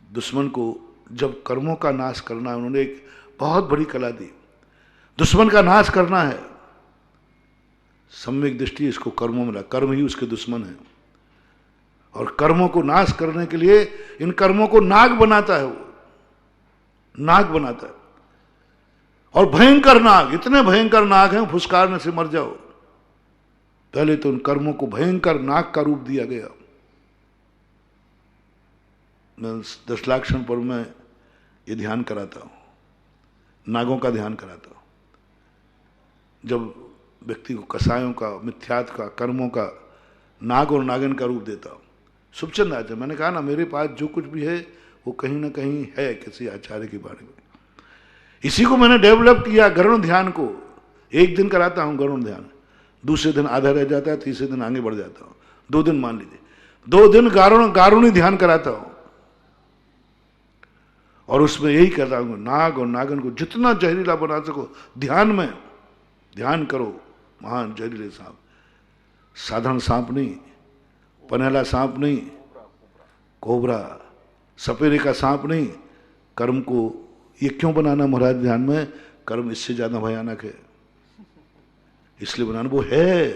Speaker 1: दुश्मन को जब कर्मों का नाश करना है, उन्होंने एक बहुत बड़ी कला दी, दुश्मन का नाश करना है। सम्यक दृष्टि इसको कर्मों में, कर्म ही उसके दुश्मन है। और कर्मों को नाश करने के लिए इन कर्मों को नाग बनाता है, वो नाग बनाता है। और भयंकर नाग, इतने भयंकर नाग हैं फुसकारने से मर जाओ। पहले तो उन कर्मों को भयंकर नाग का रूप दिया गया। मैं 10 लाख क्षण पर मैं ये ध्यान कराता हूं, नागों का ध्यान कराता हूं। जब व्यक्ति को कसायों का, मिथ्यात्व का, कर्मों का, नाग और नागिन का रूप देता हूं। सुखचंद आचार्य, मैंने कहा ना, मेरे पास जो कुछ भी है वो कहीं ना कहीं है किसी आचार्य के बारे में। इसी को मैंने डेवलप किया, गरुड़ ध्यान को। एक दिन कराता हूं गरुड़ ध्यान, दूसरे दिन आधा रह जाता है, तीसरे दिन आगे बढ़ जाता हूं। 2 दिन मान लीजिए, 2 दिन गारुणी ध्यान कराता हूं। और उसमें यही कहता हूं, नाग और नागिन को जितना जहरीला बना सको ध्यान में, ध्यान करो। महान जहरीले सांप, साधारण सांप नहीं, पनेला सांप नहीं, कोबरा, सपेरे का सांप नहीं। कर्म को ये क्यों बनाना महाराज ध्यान में? कर्म इससे ज्यादा भयानक है, इसलिए बनाना। वो है,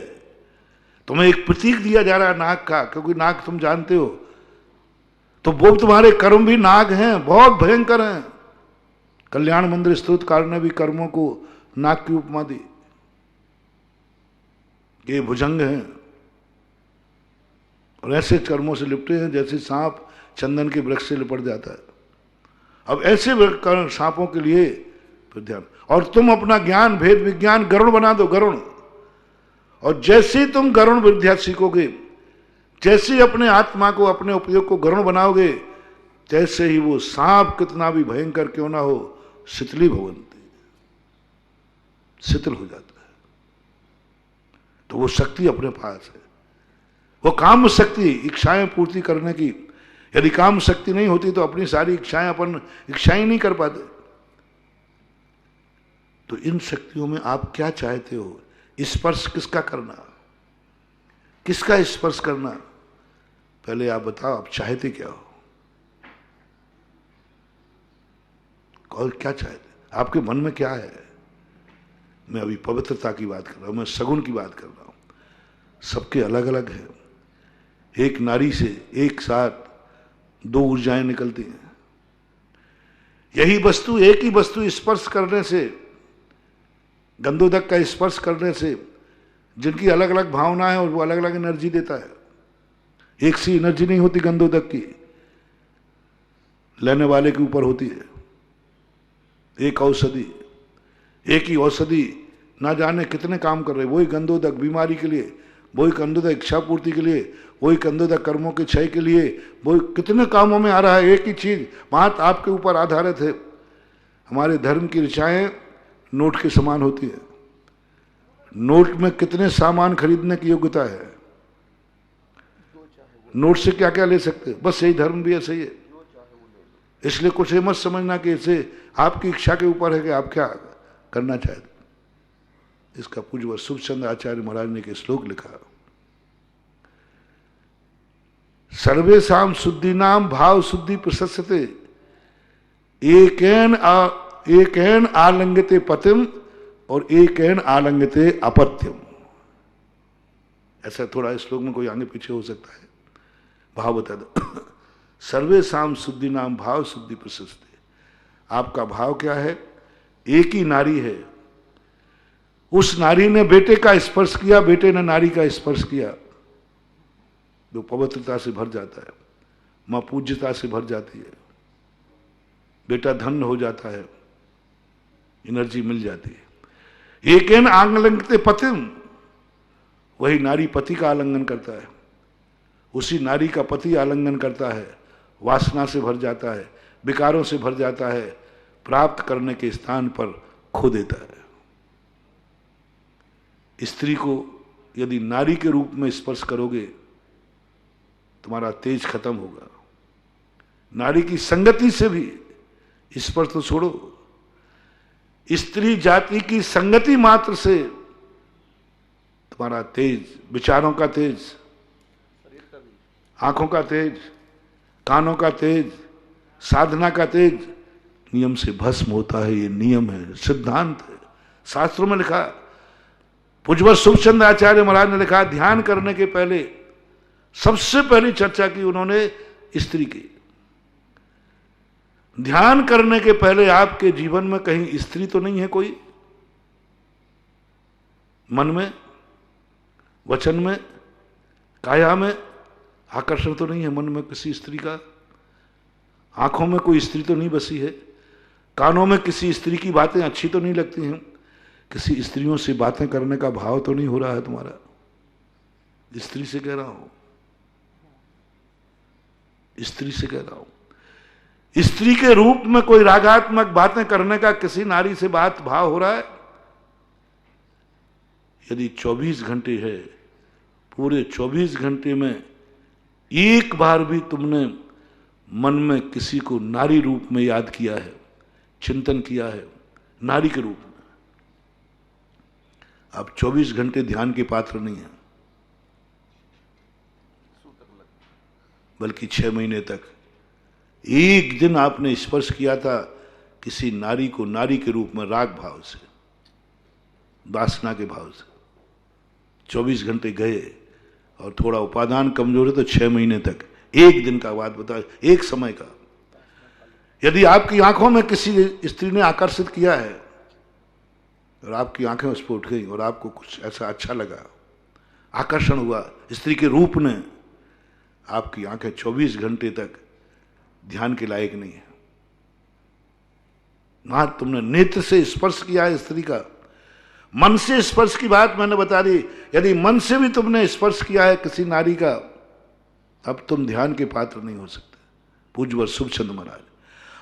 Speaker 1: तुम्हें एक प्रतीक दिया जा रहा है नाग का, क्योंकि नाग तुम जानते हो, तो वो ये कर्म भी नाग हैं, बहुत भयंकर हैं। कल्याण मंदिर स्तोत्रकार ने भी कर्मों को नाग की उपमा दी। ये भुजंग हैं और ऐसे कर्मों से लिपटे हैं जैसे सांप चंदन के वृक्ष से लिपट जाता है। अब ऐसे सांपों के लिए फिर ध्यान। और तुम अपना ज्ञान, भेद विज्ञान गरुड़ बना दो, गरुड़। और जैसे तुम गरुड़ विद्या सीखोगे, जैसे अपने आत्मा को, अपने उपयोग को गरुड़ बनाओगे, तैसे ही वो सांप कितना भी भयंकर क्यों ना हो, शिथिली भवंती, शिथिल हो जाता है। तो वो शक्ति अपने पास है, वो काम शक्ति, इच्छाएं पूर्ति करने की। यदि काम शक्ति नहीं होती तो अपनी सारी इच्छाएं अपन इच्छाएं नहीं कर पाते। तो इन शक्तियों में आप क्या चाहते हो? स्पर्श किसका करना, किसका स्पर्श करना? पहले आप बताओ, आप चाहते क्या हो और क्या चाहते? आपके मन में क्या है? मैं अभी पवित्रता की बात कर रहा हूं, मैं सगुण की बात कर रहा हूं। सबके अलग अलग है। एक नारी से एक साथ 2 ऊर्जाएं निकलती हैं। यही वस्तु, एक ही वस्तु स्पर्श करने से, गंधोदक का स्पर्श करने से, जिनकी अलग अलग भावनाएं और वो अलग अलग एनर्जी देता है। एक सी एनर्जी नहीं होती गंधोदक की, लेने वाले के ऊपर होती है। एक औषधि, एक ही औषधि ना जाने कितने काम कर रहे। वही गंधोदक बीमारी के लिए, वही गंधोदक इच्छा पूर्ति के लिए, वही गंधोदक कर्मों के क्षय के लिए, वही कितने कामों में आ रहा है। एक ही चीज बात आपके ऊपर आधारित है। हमारे धर्म की ऋचाएं नोट के समान होती है। नोट में कितने सामान खरीदने की योग्यता है? नोट से क्या क्या ले सकते? बस यही धर्म भी ऐसे ही है। इसलिए कुछ ये मत समझना कि इसे आपकी इच्छा के ऊपर है कि आप क्या करना चाहते। इसका पूज्य सुखचंद आचार्य महाराज ने एक श्लोक लिखा, सर्वेषां शुद्धिनाम भाव शुद्धि प्रशस्यते एकेन आलंगते पतिम और एकेन आलंगते अपत्यम। ऐसा थोड़ा श्लोक में कोई आगे पीछे हो सकता है, भाव बता दो। सर्वेषां शुद्धिनाम भाव शुद्धि प्रशस्ते। आपका भाव क्या है? एक ही नारी है, उस नारी ने बेटे का स्पर्श किया, बेटे ने नारी का स्पर्श किया, जो पवित्रता से भर जाता है, मां पूज्यता से भर जाती है, बेटा धन्य हो जाता है, एनर्जी मिल जाती है। एकेन आलंगते पतिम, वही नारी पति का आलिंगन करता है, उसी नारी का पति आलिंगन करता है, वासना से भर जाता है, विकारों से भर जाता है, प्राप्त करने के स्थान पर खो देता है। स्त्री को यदि नारी के रूप में स्पर्श करोगे, तुम्हारा तेज खत्म होगा। नारी की संगति से भी, स्पर्श तो छोड़ो, स्त्री जाति की संगति मात्र से तुम्हारा तेज, विचारों का तेज, आंखों का तेज, कानों का तेज, साधना का तेज नियम से भस्म होता है। ये नियम है, सिद्धांत है, शास्त्रों में लिखा। पूज्य सुखचंद आचार्य महाराज ने लिखा, ध्यान करने के पहले सबसे पहली चर्चा की उन्होंने स्त्री की। ध्यान करने के पहले आपके जीवन में कहीं स्त्री तो नहीं है कोई? मन में, वचन में, काया में आकर्षण तो नहीं है मन में किसी स्त्री का? आंखों में कोई स्त्री तो नहीं बसी है? कानों में किसी स्त्री की बातें अच्छी तो नहीं लगती हैं? किसी स्त्रियों से बातें करने का भाव तो नहीं हो रहा है तुम्हारा? स्त्री से कह रहा हूं, स्त्री से कह रहा हूं। स्त्री के रूप में कोई रागात्मक बातें करने का किसी नारी से बात भाव हो रहा है? यदि 24 घंटे है, पूरे 24 घंटे में एक बार भी तुमने मन में किसी को नारी रूप में याद किया है, चिंतन किया है नारी के रूप में, आप 24 घंटे ध्यान के पात्र नहीं है, बल्कि 6 महीने तक एक दिन आपने स्पर्श किया था किसी नारी को नारी के रूप में, राग भाव से, वासना के भाव से, 24 घंटे गए और थोड़ा उपादान कमजोर है तो 6 महीने तक, एक दिन का बात बता, एक समय का। यदि आपकी आंखों में किसी स्त्री ने आकर्षित किया है और आपकी आंखें उस पर उठ गई और आपको कुछ ऐसा अच्छा लगा, आकर्षण हुआ स्त्री के रूप ने, आपकी आंखें 24 घंटे तक ध्यान के लायक नहीं है। वहां तुमने नेत्र से स्पर्श किया है स्त्री का, मन से स्पर्श की बात मैंने बता दी। यदि मन से भी तुमने स्पर्श किया है किसी नारी का, अब तुम ध्यान के पात्र नहीं हो सकते। पूज्य सुखचंद महाराज,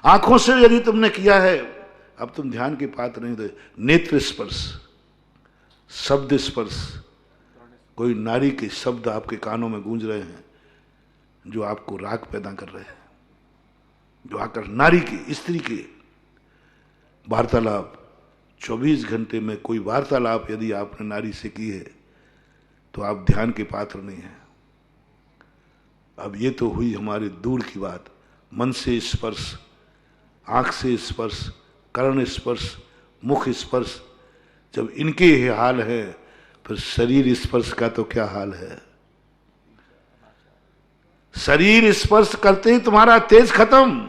Speaker 1: आंखों से यदि तुमने किया है, अब तुम ध्यान के पात्र नहीं थे। नेत्र स्पर्श, शब्द स्पर्श, कोई नारी के शब्द आपके कानों में गूंज रहे हैं जो आपको राग पैदा कर रहे हैं, जो आकर नारी की, स्त्री के वार्तालाप, 24 घंटे में कोई वार्तालाप यदि आपने नारी से की है तो आप ध्यान के पात्र नहीं हैं। अब ये तो हुई हमारे दूर की बात, मन से स्पर्श, आंख से स्पर्श, कर्ण स्पर्श, मुख स्पर्श। जब इनके ये हाल है, फिर शरीर स्पर्श का तो क्या हाल है? शरीर स्पर्श करते ही तुम्हारा तेज खत्म।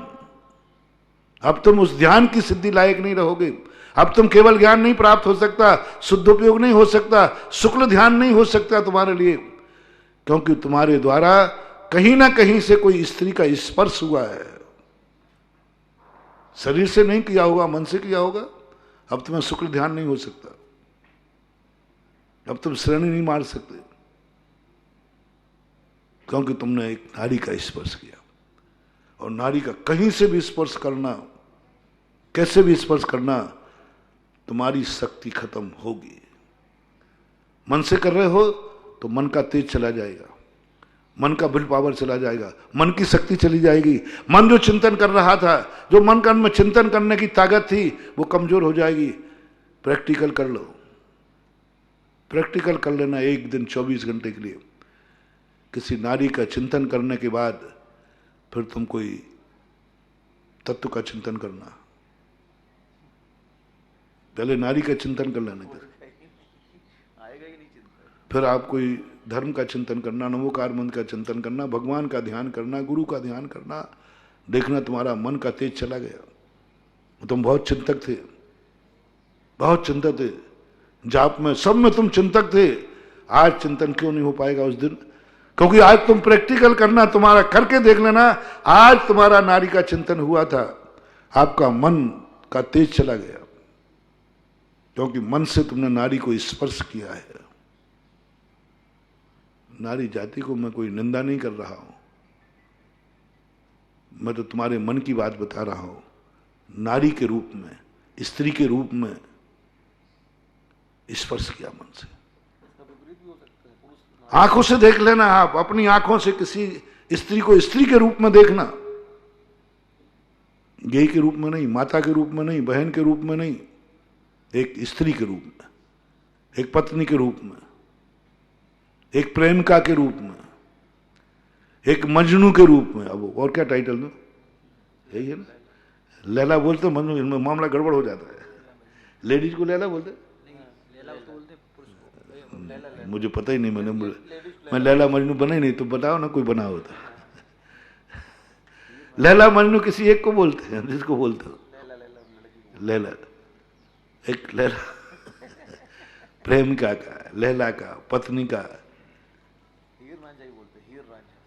Speaker 1: अब तुम उस ध्यान की सिद्धि लायक नहीं रहोगे। अब तुम केवल ज्ञान नहीं प्राप्त हो सकता, शुद्धोपयोग नहीं हो सकता, शुक्ल ध्यान नहीं हो सकता तुम्हारे लिए, क्योंकि तुम्हारे द्वारा कहीं ना कहीं से कोई स्त्री का स्पर्श हुआ है। शरीर से नहीं किया होगा, मन से किया होगा। अब तुम्हें शुक्ल ध्यान नहीं हो सकता, अब तुम श्रेणी नहीं मार सकते, क्योंकि तुमने एक नारी का स्पर्श किया। और नारी का कहीं से भी स्पर्श करना, कैसे भी स्पर्श करना, तुम्हारी शक्ति खत्म होगी। मन से कर रहे हो तो मन का तेज चला जाएगा, मन का विल पावर चला जाएगा, मन की शक्ति चली जाएगी। मन जो चिंतन कर रहा था, जो मन का में चिंतन करने की ताकत थी, वो कमजोर हो जाएगी। प्रैक्टिकल कर लो, प्रैक्टिकल कर लेना एक दिन 24 घंटे के लिए। किसी नारी का चिंतन करने के बाद फिर तुम कोई तत्व का चिंतन करना, पहले नारी का चिंतन कर लेने के, फिर आप कोई धर्म का चिंतन करना, नमोकार मंत्र का चिंतन करना, भगवान का ध्यान करना, गुरु का ध्यान करना। देखना तुम्हारा मन का तेज चला गया। तुम बहुत चिंतक थे, बहुत चिंतक थे, जाप में सब में तुम चिंतक थे। आज चिंतन क्यों नहीं हो पाएगा उस दिन? क्योंकि आज तुम प्रैक्टिकल करना, तुम्हारा करके देख लेना। आज तुम्हारा नारी का चिंतन हुआ था, आपका मन का तेज चला गया, क्योंकि मन से तुमने नारी को स्पर्श किया है। नारी जाति को मैं कोई निंदा नहीं कर रहा हूं, मैं तो तुम्हारे मन की बात बता रहा हूं। नारी के रूप में, स्त्री के रूप में स्पर्श किया मन से। आंखों से देख लेना, आप अपनी आंखों से किसी स्त्री को स्त्री के रूप में देखना, गेय के रूप में नहीं, माता के रूप में नहीं, बहन के रूप में नहीं, एक स्त्री के रूप में, एक पत्नी के रूप में, एक प्रेमिका के रूप में, एक मजनू के रूप में। अब और क्या टाइटल दो, यही है ना। लैला बोलते मजनू, इनमें मामला गड़बड़ हो जाता है। लेडीज को लैला बोलते, मुझे पता ही नहीं, मैं लैला मजनू बना ही नहीं, तो बताओ ना कोई बना होता। लैला मजनू किसी एक को बोलते हैं, जिसको बोलते हो लैला, एक लैला प्रेमिका का, लैला का, पत्नी का,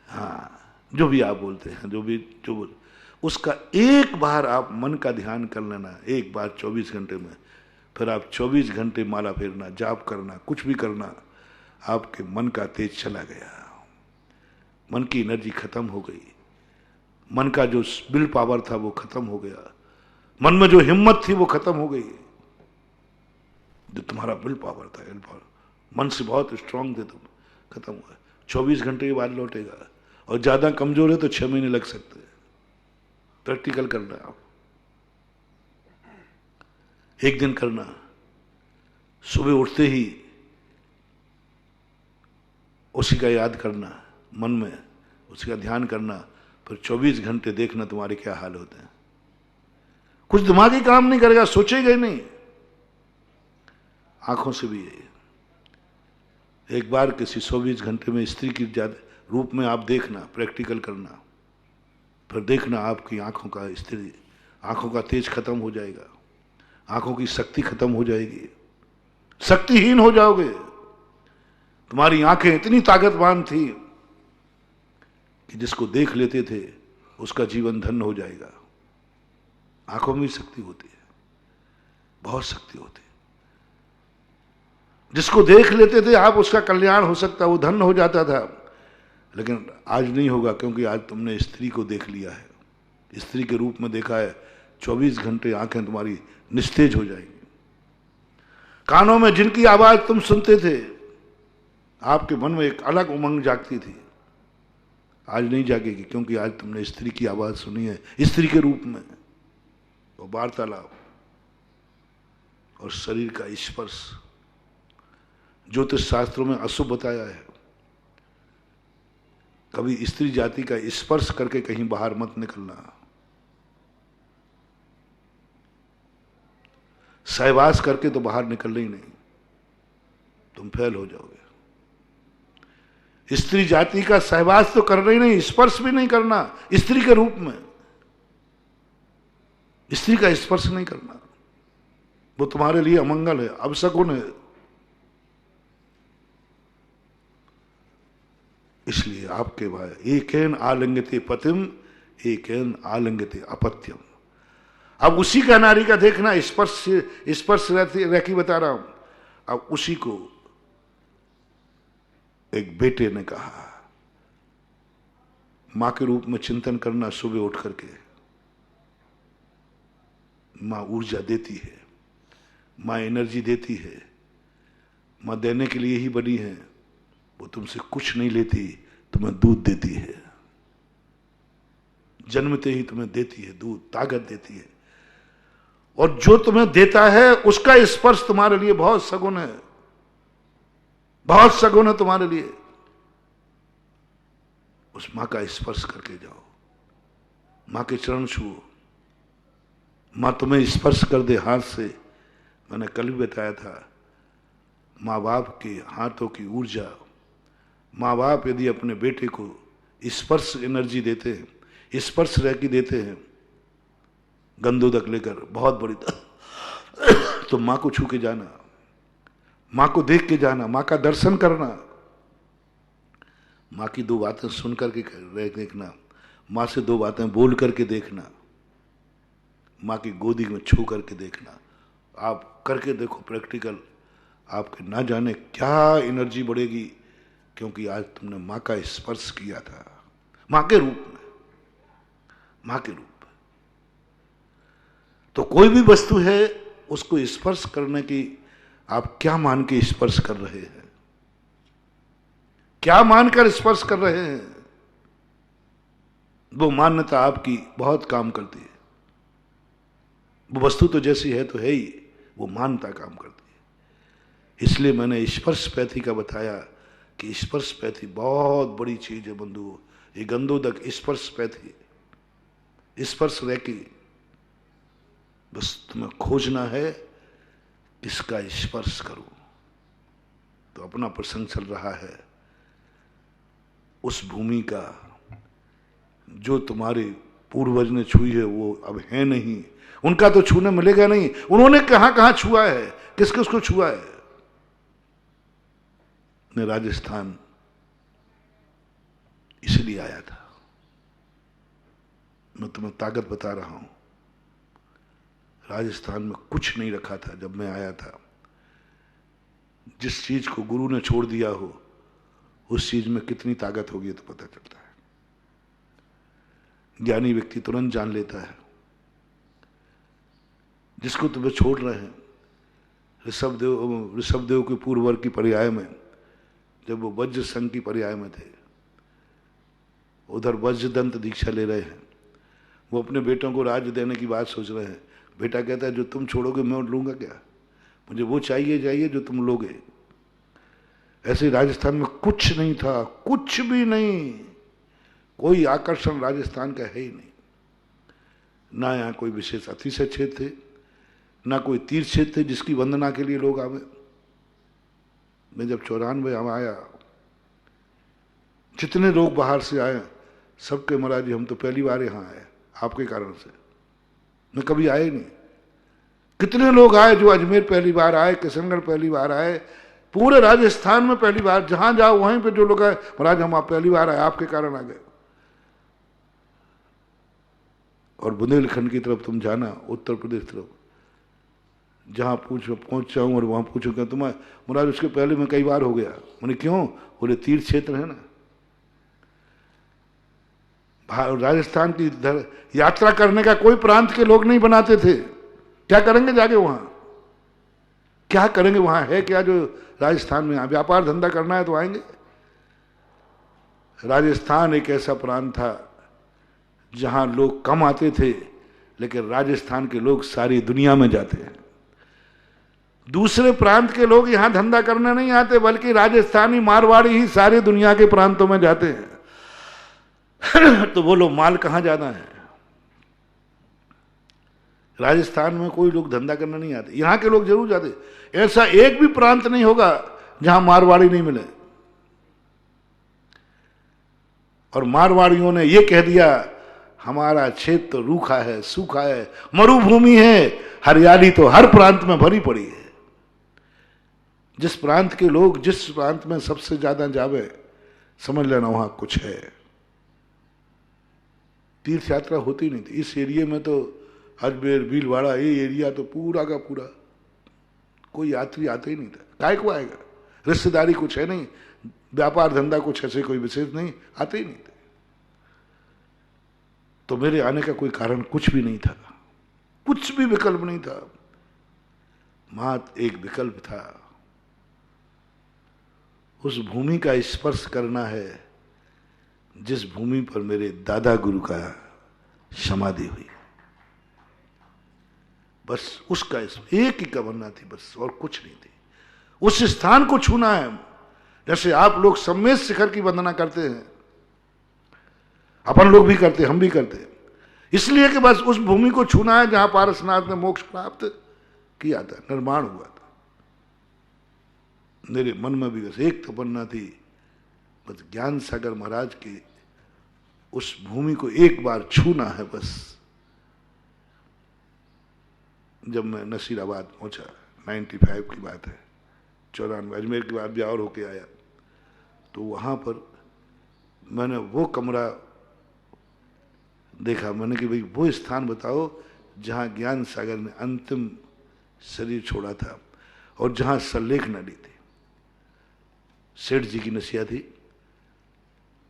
Speaker 1: हाँ जो भी आप बोलते हैं, जो बोल, उसका एक बार आप मन का ध्यान कर लेना, एक बार 24 घंटे में। फिर आप 24 घंटे माला फेरना, जाप करना, कुछ भी करना, आपके मन का तेज चला गया, मन की एनर्जी खत्म हो गई, मन का जो विल पावर था वो खत्म हो गया, मन में जो हिम्मत थी वो खत्म हो गई। जो तुम्हारा विल पावर था, मन से बहुत स्ट्रांग थे तुम, खत्म हुआ। 24 घंटे के बाद लौटेगा, और ज्यादा कमजोर है तो 6 महीने लग सकते हैं। प्रैक्टिकल करना, आप एक दिन करना, सुबह उठते ही उसी का याद करना, मन में उसी का ध्यान करना, फिर 24 घंटे देखना तुम्हारे क्या हाल होते हैं। कुछ दिमागी काम नहीं करेगा, सोचेगा ही नहीं, आंखों से भी है। एक बार किसी 24 घंटे में स्त्री की रूप में आप देखना, प्रैक्टिकल करना, फिर देखना आपकी आंखों का स्त्री, आंखों का तेज खत्म हो जाएगा, आंखों की शक्ति खत्म हो जाएगी, शक्तिहीन हो जाओगे। तुम्हारी आंखें इतनी ताकतवान थी कि जिसको देख लेते थे उसका जीवन धन्य हो जाएगा। आंखों में शक्ति होती है, बहुत शक्ति होती है। जिसको देख लेते थे आप, उसका कल्याण हो सकता, वो धन्य हो जाता था। लेकिन आज नहीं होगा, क्योंकि आज तुमने स्त्री को देख लिया है, स्त्री के रूप में देखा है। 24 घंटे आंखें तुम्हारी निस्तेज हो जाएंगी। कानों में जिनकी आवाज तुम सुनते थे, आपके मन में एक अलग उमंग जागती थी, आज नहीं जागेगी, क्योंकि आज तुमने स्त्री की आवाज सुनी है, स्त्री के रूप में। वो वार्तालाप और शरीर का स्पर्श, ज्योतिष शास्त्रों में अशुभ बताया है। कभी स्त्री जाति का स्पर्श करके कहीं बाहर मत निकलना। सहवास करके तो बाहर निकलना ही नहीं, तुम फेल हो जाओगे। स्त्री जाति का सहवास तो करना ही नहीं, स्पर्श भी नहीं करना स्त्री के रूप में। स्त्री का स्पर्श नहीं करना, वो तुम्हारे लिए अमंगल है, अपशकुन है। इसलिए आपके भाई एकेन आलिंगते पतिम एकेन आलिंगते अपत्यम। अब उसी का नारी का देखना, स्पर्श रखी बता रहा हूं। अब उसी को एक बेटे ने कहा, मां के रूप में चिंतन करना सुबह उठ करके। मां ऊर्जा देती है, मां एनर्जी देती है, मां देने के लिए ही बनी है। वो तुमसे कुछ नहीं लेती, तुम्हें दूध देती है, जन्मते ही तुम्हें देती है दूध, ताकत देती है। और जो तुम्हें देता है उसका स्पर्श तुम्हारे लिए बहुत सगुन है, बहुत सगुन है तुम्हारे लिए। उस मां का स्पर्श करके जाओ, मां के चरण छुओ, मां तुम्हें स्पर्श कर दे हाथ से। मैंने कल भी बताया था, मां बाप के हाथों की ऊर्जा, मां बाप यदि अपने बेटे को स्पर्श एनर्जी देते हैं, स्पर्श रैकी देते हैं, गंदोदक लेकर बहुत बड़ी तो मां को छू के जाना, मां को देख के जाना, मां का दर्शन करना, मां की 2 बातें सुन करके देखना, मां से 2 बातें बोल करके देखना, मां की गोदी में छू करके देखना। आप करके देखो प्रैक्टिकल, आपके ना जाने क्या एनर्जी बढ़ेगी, क्योंकि आज तुमने मां का स्पर्श किया था, मां के रूप में। मां के रूप। तो कोई भी वस्तु है उसको स्पर्श करने की आप क्या मान के स्पर्श कर रहे हैं, क्या मानकर स्पर्श कर रहे हैं, वो मान्यता आपकी बहुत काम करती है। वो वस्तु तो जैसी है तो है ही, वो मान्यता काम करती है। इसलिए मैंने स्पर्श पैथी का बताया कि स्पर्श पैथी बहुत बड़ी चीज है बंधु। ये गंधोदक स्पर्श पैथी, स्पर्श रेकी, बस तुम्हें खोजना है किसका स्पर्श करूं। तो अपना प्रसंग चल रहा है उस भूमि का जो तुम्हारे पूर्वज ने छुई है, वो अब है नहीं, उनका तो छूने मिलेगा नहीं। उन्होंने कहां कहां छुआ है, किस किस को छुआ है। मैं राजस्थान इसलिए आया था, मैं तुम्हें ताकत बता रहा हूं। राजस्थान में कुछ नहीं रखा था जब मैं आया था। जिस चीज को गुरु ने छोड़ दिया हो उस चीज में कितनी ताकत होगी तो पता चलता है। ज्ञानी व्यक्ति तुरंत जान लेता है। जिसको तुम्हें छोड़ रहे हैं, ऋषभदेव के पूर्ववर्ग की पर्याय में जब वो वज्र संघ की पर्याय में थे, उधर वज्रदंत दीक्षा ले रहे हैं, वो अपने बेटों को राज्य देने की बात सोच रहे हैं। बेटा कहता है जो तुम छोड़ोगे मैं लूंगा क्या, मुझे वो चाहिए जो तुम लोगे। ऐसे राजस्थान में कुछ नहीं था, कुछ भी नहीं, कोई आकर्षण राजस्थान का है ही नहीं। ना यहाँ कोई विशेष अतिशय क्षेत्र थे, ना कोई तीर्थ क्षेत्र थे जिसकी वंदना के लिए लोग आवे। मैं जब 94 हम आया, जितने लोग बाहर से आए सबके महाराज जी हम तो पहली बार यहाँ आए आपके कारण से, मैं कभी आए नहीं। कितने लोग आए जो अजमेर पहली बार आए, किशनगढ़ पहली बार आए, पूरे राजस्थान में पहली बार, जहां जाओ वहीं पे जो लोग आए, महाराज हम आप पहली बार आए, आपके कारण आ गए। और बुंदेलखंड की तरफ तुम जाना, उत्तर प्रदेश तरफ, जहां पूछो पहुंच जाऊं और वहां पूछो क्या तुम्हें, महाराज उसके पहले मैं कई बार हो गया। मैंने क्यों, बोले तीर्थ क्षेत्र है ना। राजस्थान की यात्रा करने का कोई प्रांत के लोग नहीं बनाते थे। क्या करेंगे जाके वहां, क्या करेंगे वहां, है क्या जो राजस्थान में व्यापार धंधा करना है तो आएंगे। राजस्थान एक ऐसा प्रांत था जहां लोग कम आते थे, लेकिन राजस्थान के लोग सारी दुनिया में जाते हैं। दूसरे प्रांत के लोग यहां धंधा करने नहीं आते, बल्कि राजस्थानी मारवाड़ी ही सारी दुनिया के प्रांतों में जाते हैं। तो बोलो माल कहां जाना है। राजस्थान में कोई लोग धंधा करने नहीं आते, यहां के लोग जरूर जाते। ऐसा एक भी प्रांत नहीं होगा जहां मारवाड़ी नहीं मिले। और मारवाड़ियों ने यह कह दिया हमारा क्षेत्र तो रूखा है, सूखा है, मरुभूमि है, हरियाली तो हर प्रांत में भरी पड़ी है। जिस प्रांत के लोग जिस प्रांत में सबसे ज्यादा जावे, समझ लेना वहां कुछ है। तीर्थ यात्रा होती नहीं थी इस एरिया में। तो अजमेर भीलवाड़ा ये एरिया तो पूरा का पूरा कोई यात्री आते ही नहीं था। काय को आएगा, रिश्तेदारी कुछ है नहीं, व्यापार धंधा कुछ ऐसे कोई विशेष नहीं, आते ही नहीं थे। तो मेरे आने का कोई कारण कुछ भी नहीं था, कुछ भी विकल्प नहीं था। मात्र एक विकल्प था, उस भूमि का स्पर्श करना है जिस भूमि पर मेरे दादा गुरु का समाधि हुई। बस उसका एक ही तमन्ना थी, बस और कुछ नहीं थी। उस स्थान को छूना है। जैसे आप लोग सम्मेद शिखर की वंदना करते हैं, अपन लोग भी करते, हम भी करते हैं, इसलिए कि बस उस भूमि को छूना है जहां पारसनाथ ने मोक्ष प्राप्त किया था, निर्माण हुआ था। मेरे मन में भी बस एक तमन्ना थी, बस ज्ञान सागर महाराज की उस भूमि को एक बार छूना है। बस जब मैं नसीराबाद पहुंचा, 95 की बात है, 94 अजमेर के बाद ब्यावर होके आया, तो वहां पर मैंने वो कमरा देखा। मैंने कि भाई वो स्थान बताओ जहां ज्ञान सागर ने अंतिम शरीर छोड़ा था और जहां सल्लेख नदी थी। सेठ जी की नसिया थी।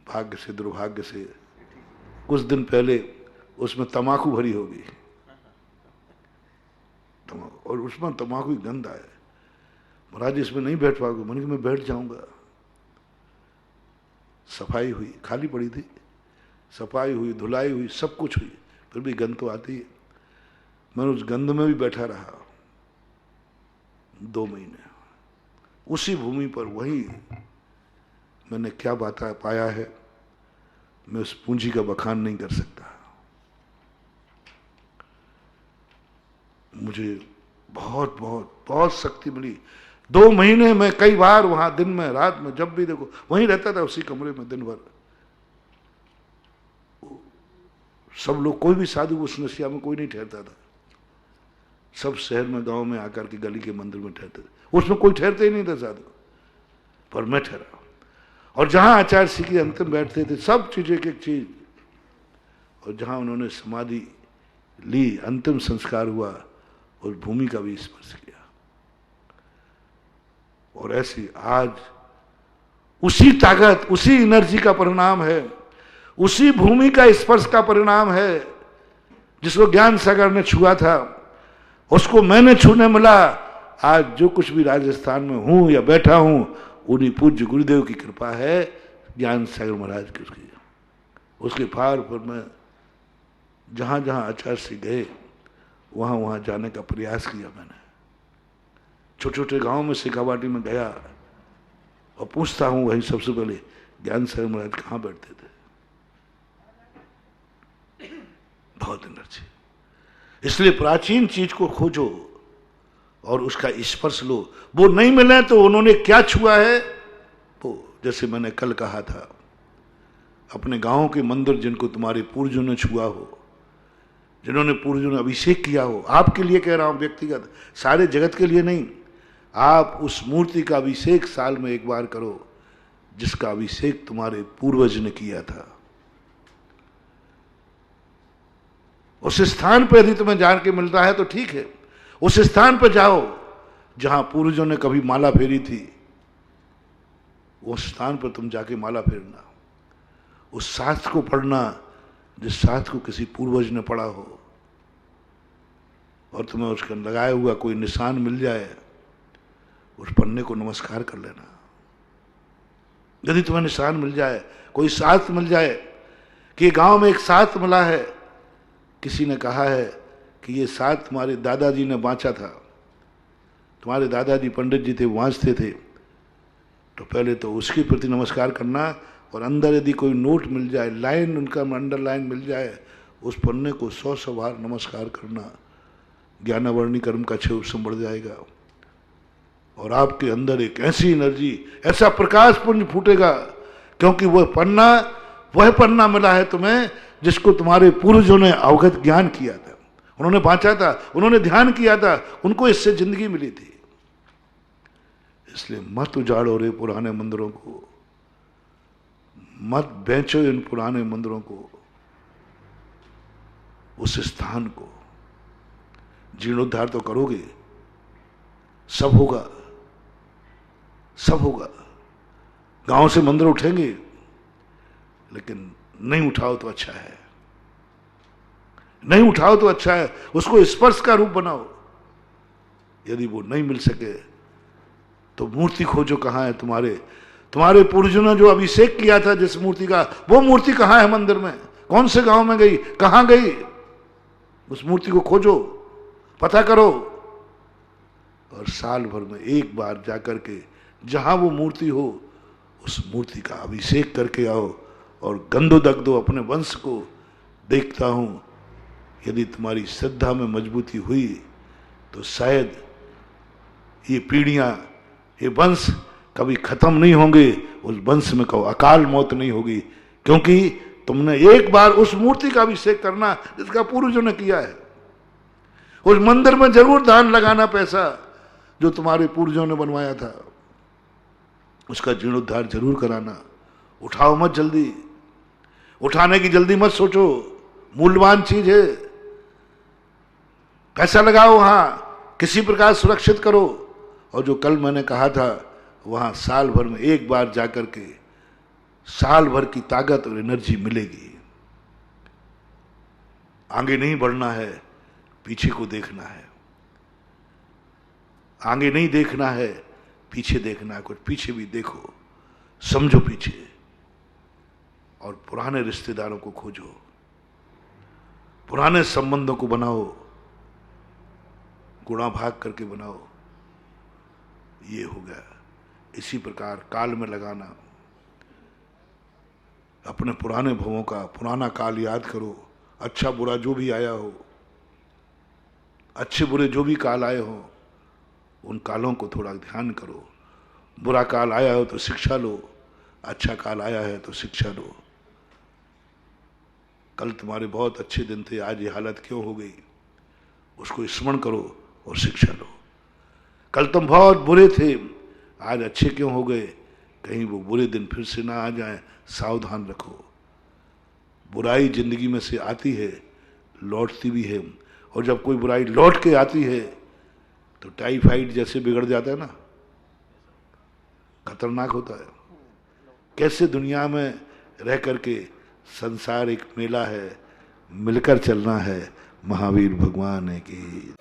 Speaker 1: भाग्य से दुर्भाग्य से कुछ दिन पहले उसमें तम्बाकू भरी होगी, और उसमें तम्बाकू की गंध आए। महाराज इसमें नहीं बैठ पाओगे। मैंने कहा मैं बैठ जाऊंगा। सफाई हुई, खाली पड़ी थी, सफाई हुई, धुलाई हुई, सब कुछ हुई, फिर भी गंध तो आती है। मैंने उस गंध में भी बैठा रहा 2 महीने। उसी भूमि पर वही मैंने क्या पाया है, मैं उस पूंजी का बखान नहीं कर सकता। मुझे बहुत बहुत बहुत शक्ति मिली। 2 महीने में कई बार वहां दिन में रात में जब भी देखो वहीं रहता था, उसी कमरे में दिन भर। सब लोग, कोई भी साधु उस नशिया में कोई नहीं ठहरता था। सब शहर में गांव में आकर के गली के मंदिर में ठहरते थे, उसमें कोई ठहरते ही नहीं था साधु, पर मैं ठहरा। और जहां आचार्य श्री की अंतिम बैठते थे, सब चीज एक एक चीज, और जहां उन्होंने समाधि ली, अंतिम संस्कार हुआ, उस भूमि का भी स्पर्श किया। और ऐसी आज उसी ताकत, उसी एनर्जी का परिणाम है, उसी भूमि का स्पर्श का परिणाम है, जिसको ज्ञान सागर ने छुआ था, उसको मैंने छूने मिला। आज जो कुछ भी राजस्थान में हूं या बैठा हूं, उन्हीं पूज्य गुरुदेव की कृपा है, ज्ञान सागर महाराज की, उसके पार पर मैं जहां जहां आचार्य से गए वहां वहां जाने का प्रयास किया मैंने। छोटे छोटे गांव में सिकावाटी में गया और पूछता हूं वही सबसे पहले, ज्ञान सागर महाराज कहां बैठते थे? बहुत एनर्जी। इसलिए प्राचीन चीज को खोजो और उसका स्पर्श लो। वो नहीं मिले तो उन्होंने क्या छुआ है, वो जैसे मैंने कल कहा था, अपने गांव के मंदिर जिनको तुम्हारे पूर्वजों ने छुआ हो, जिन्होंने पूर्वजों ने अभिषेक किया हो, आपके लिए कह रहा हूं व्यक्तिगत, सारे जगत के लिए नहीं। आप उस मूर्ति का अभिषेक साल में एक बार करो जिसका अभिषेक तुम्हारे पूर्वज ने किया था। उस स्थान पर यदि तुम्हें जान के मिलता है तो ठीक है, उस स्थान पर जाओ जहां पूर्वजों ने कभी माला फेरी थी, उस स्थान पर तुम जाके माला फेरना, उस शास्त्र को पढ़ना जिस शास्त्र को किसी पूर्वज ने पढ़ा हो, और तुम्हें उसका लगाया हुआ कोई निशान मिल जाए, उस पन्ने को नमस्कार कर लेना। यदि तुम्हें निशान मिल जाए, कोई शास्त्र मिल जाए कि गांव में एक शास्त्र मिला है, किसी ने कहा है कि ये शास्त्र तुम्हारे दादाजी ने बांचा था, तुम्हारे दादाजी पंडित जी थे, वांचते थे, तो पहले तो उसके प्रति नमस्कार करना, और अंदर यदि कोई नोट मिल जाए, लाइन उनका अंडरलाइन मिल जाए, उस पन्ने को 100 बार नमस्कार करना। ज्ञानावर्णी कर्म का क्षय उससे बढ़ जाएगा, और आपके अंदर एक ऐसी एनर्जी, ऐसा प्रकाश पुंज फूटेगा, क्योंकि वह पन्ना मिला है तुम्हें जिसको तुम्हारे पूर्वजों ने अवगत ज्ञान किया था, उन्होंने बांचा था, उन्होंने ध्यान किया था, उनको इससे जिंदगी मिली थी। इसलिए मत उजाड़ो रे पुराने मंदिरों को, मत बेचो इन पुराने मंदिरों को, उस स्थान को। जीर्णोद्धार तो करोगे, सब होगा, सब होगा। गांव से मंदिर उठेंगे, लेकिन नहीं उठाओ तो अच्छा है, नहीं उठाओ तो अच्छा है, उसको स्पर्श का रूप बनाओ। यदि वो नहीं मिल सके तो मूर्ति खोजो, कहां है तुम्हारे पूर्वजों ने जो अभिषेक किया था जिस मूर्ति का, वो मूर्ति कहां है मंदिर में, कौन से गांव में गई, कहां गई? उस मूर्ति को खोजो, पता करो, और साल भर में एक बार जाकर के जहां वो मूर्ति हो उस मूर्ति का अभिषेक करके आओ, और गंधोदग्धो अपने वंश को देखता हूं। यदि तुम्हारी श्रद्धा में मजबूती हुई तो शायद ये पीढ़ियां, ये वंश कभी खत्म नहीं होंगे, उस वंश में कहो अकाल मौत नहीं होगी, क्योंकि तुमने एक बार उस मूर्ति का अभिषेक करना जिसका पूर्वजों ने किया है। उस मंदिर में जरूर दान लगाना, पैसा जो तुम्हारे पूर्वजों ने बनवाया था, उसका जीर्णोद्धार जरूर कराना। उठाओ मत जल्दी, उठाने की जल्दी मत सोचो, मूल्यवान चीज है, पैसा लगाओ वहां, किसी प्रकार सुरक्षित करो। और जो कल मैंने कहा था, वहां साल भर में एक बार जाकर के साल भर की ताकत और एनर्जी मिलेगी। आगे नहीं बढ़ना है, पीछे को देखना है। आगे नहीं देखना है, पीछे देखना है। कुछ पीछे भी देखो, समझो पीछे, और पुराने रिश्तेदारों को खोजो, पुराने संबंधों को बनाओ, गुणा भाग करके बनाओ। ये हो गया। इसी प्रकार काल में लगाना, अपने पुराने भवों का पुराना काल याद करो। अच्छा बुरा जो भी आया हो, अच्छे बुरे जो भी काल आए हो, उन कालों को थोड़ा ध्यान करो। बुरा काल आया हो तो शिक्षा लो, अच्छा काल आया है तो शिक्षा लो। कल तुम्हारे बहुत अच्छे दिन थे, आज ये हालत क्यों हो गई, उसको स्मरण करो और शिक्षा लो। कल तुम बहुत बुरे थे, आज अच्छे क्यों हो गए, कहीं वो बुरे दिन फिर से ना आ जाएं, सावधान रखो। बुराई जिंदगी में से आती है, लौटती भी है, और जब कोई बुराई लौट के आती है तो टाइफाइड जैसे बिगड़ जाता है ना, खतरनाक होता है। कैसे दुनिया में रह करके, संसार एक मेला है, मिलकर चलना है। महावीर भगवान की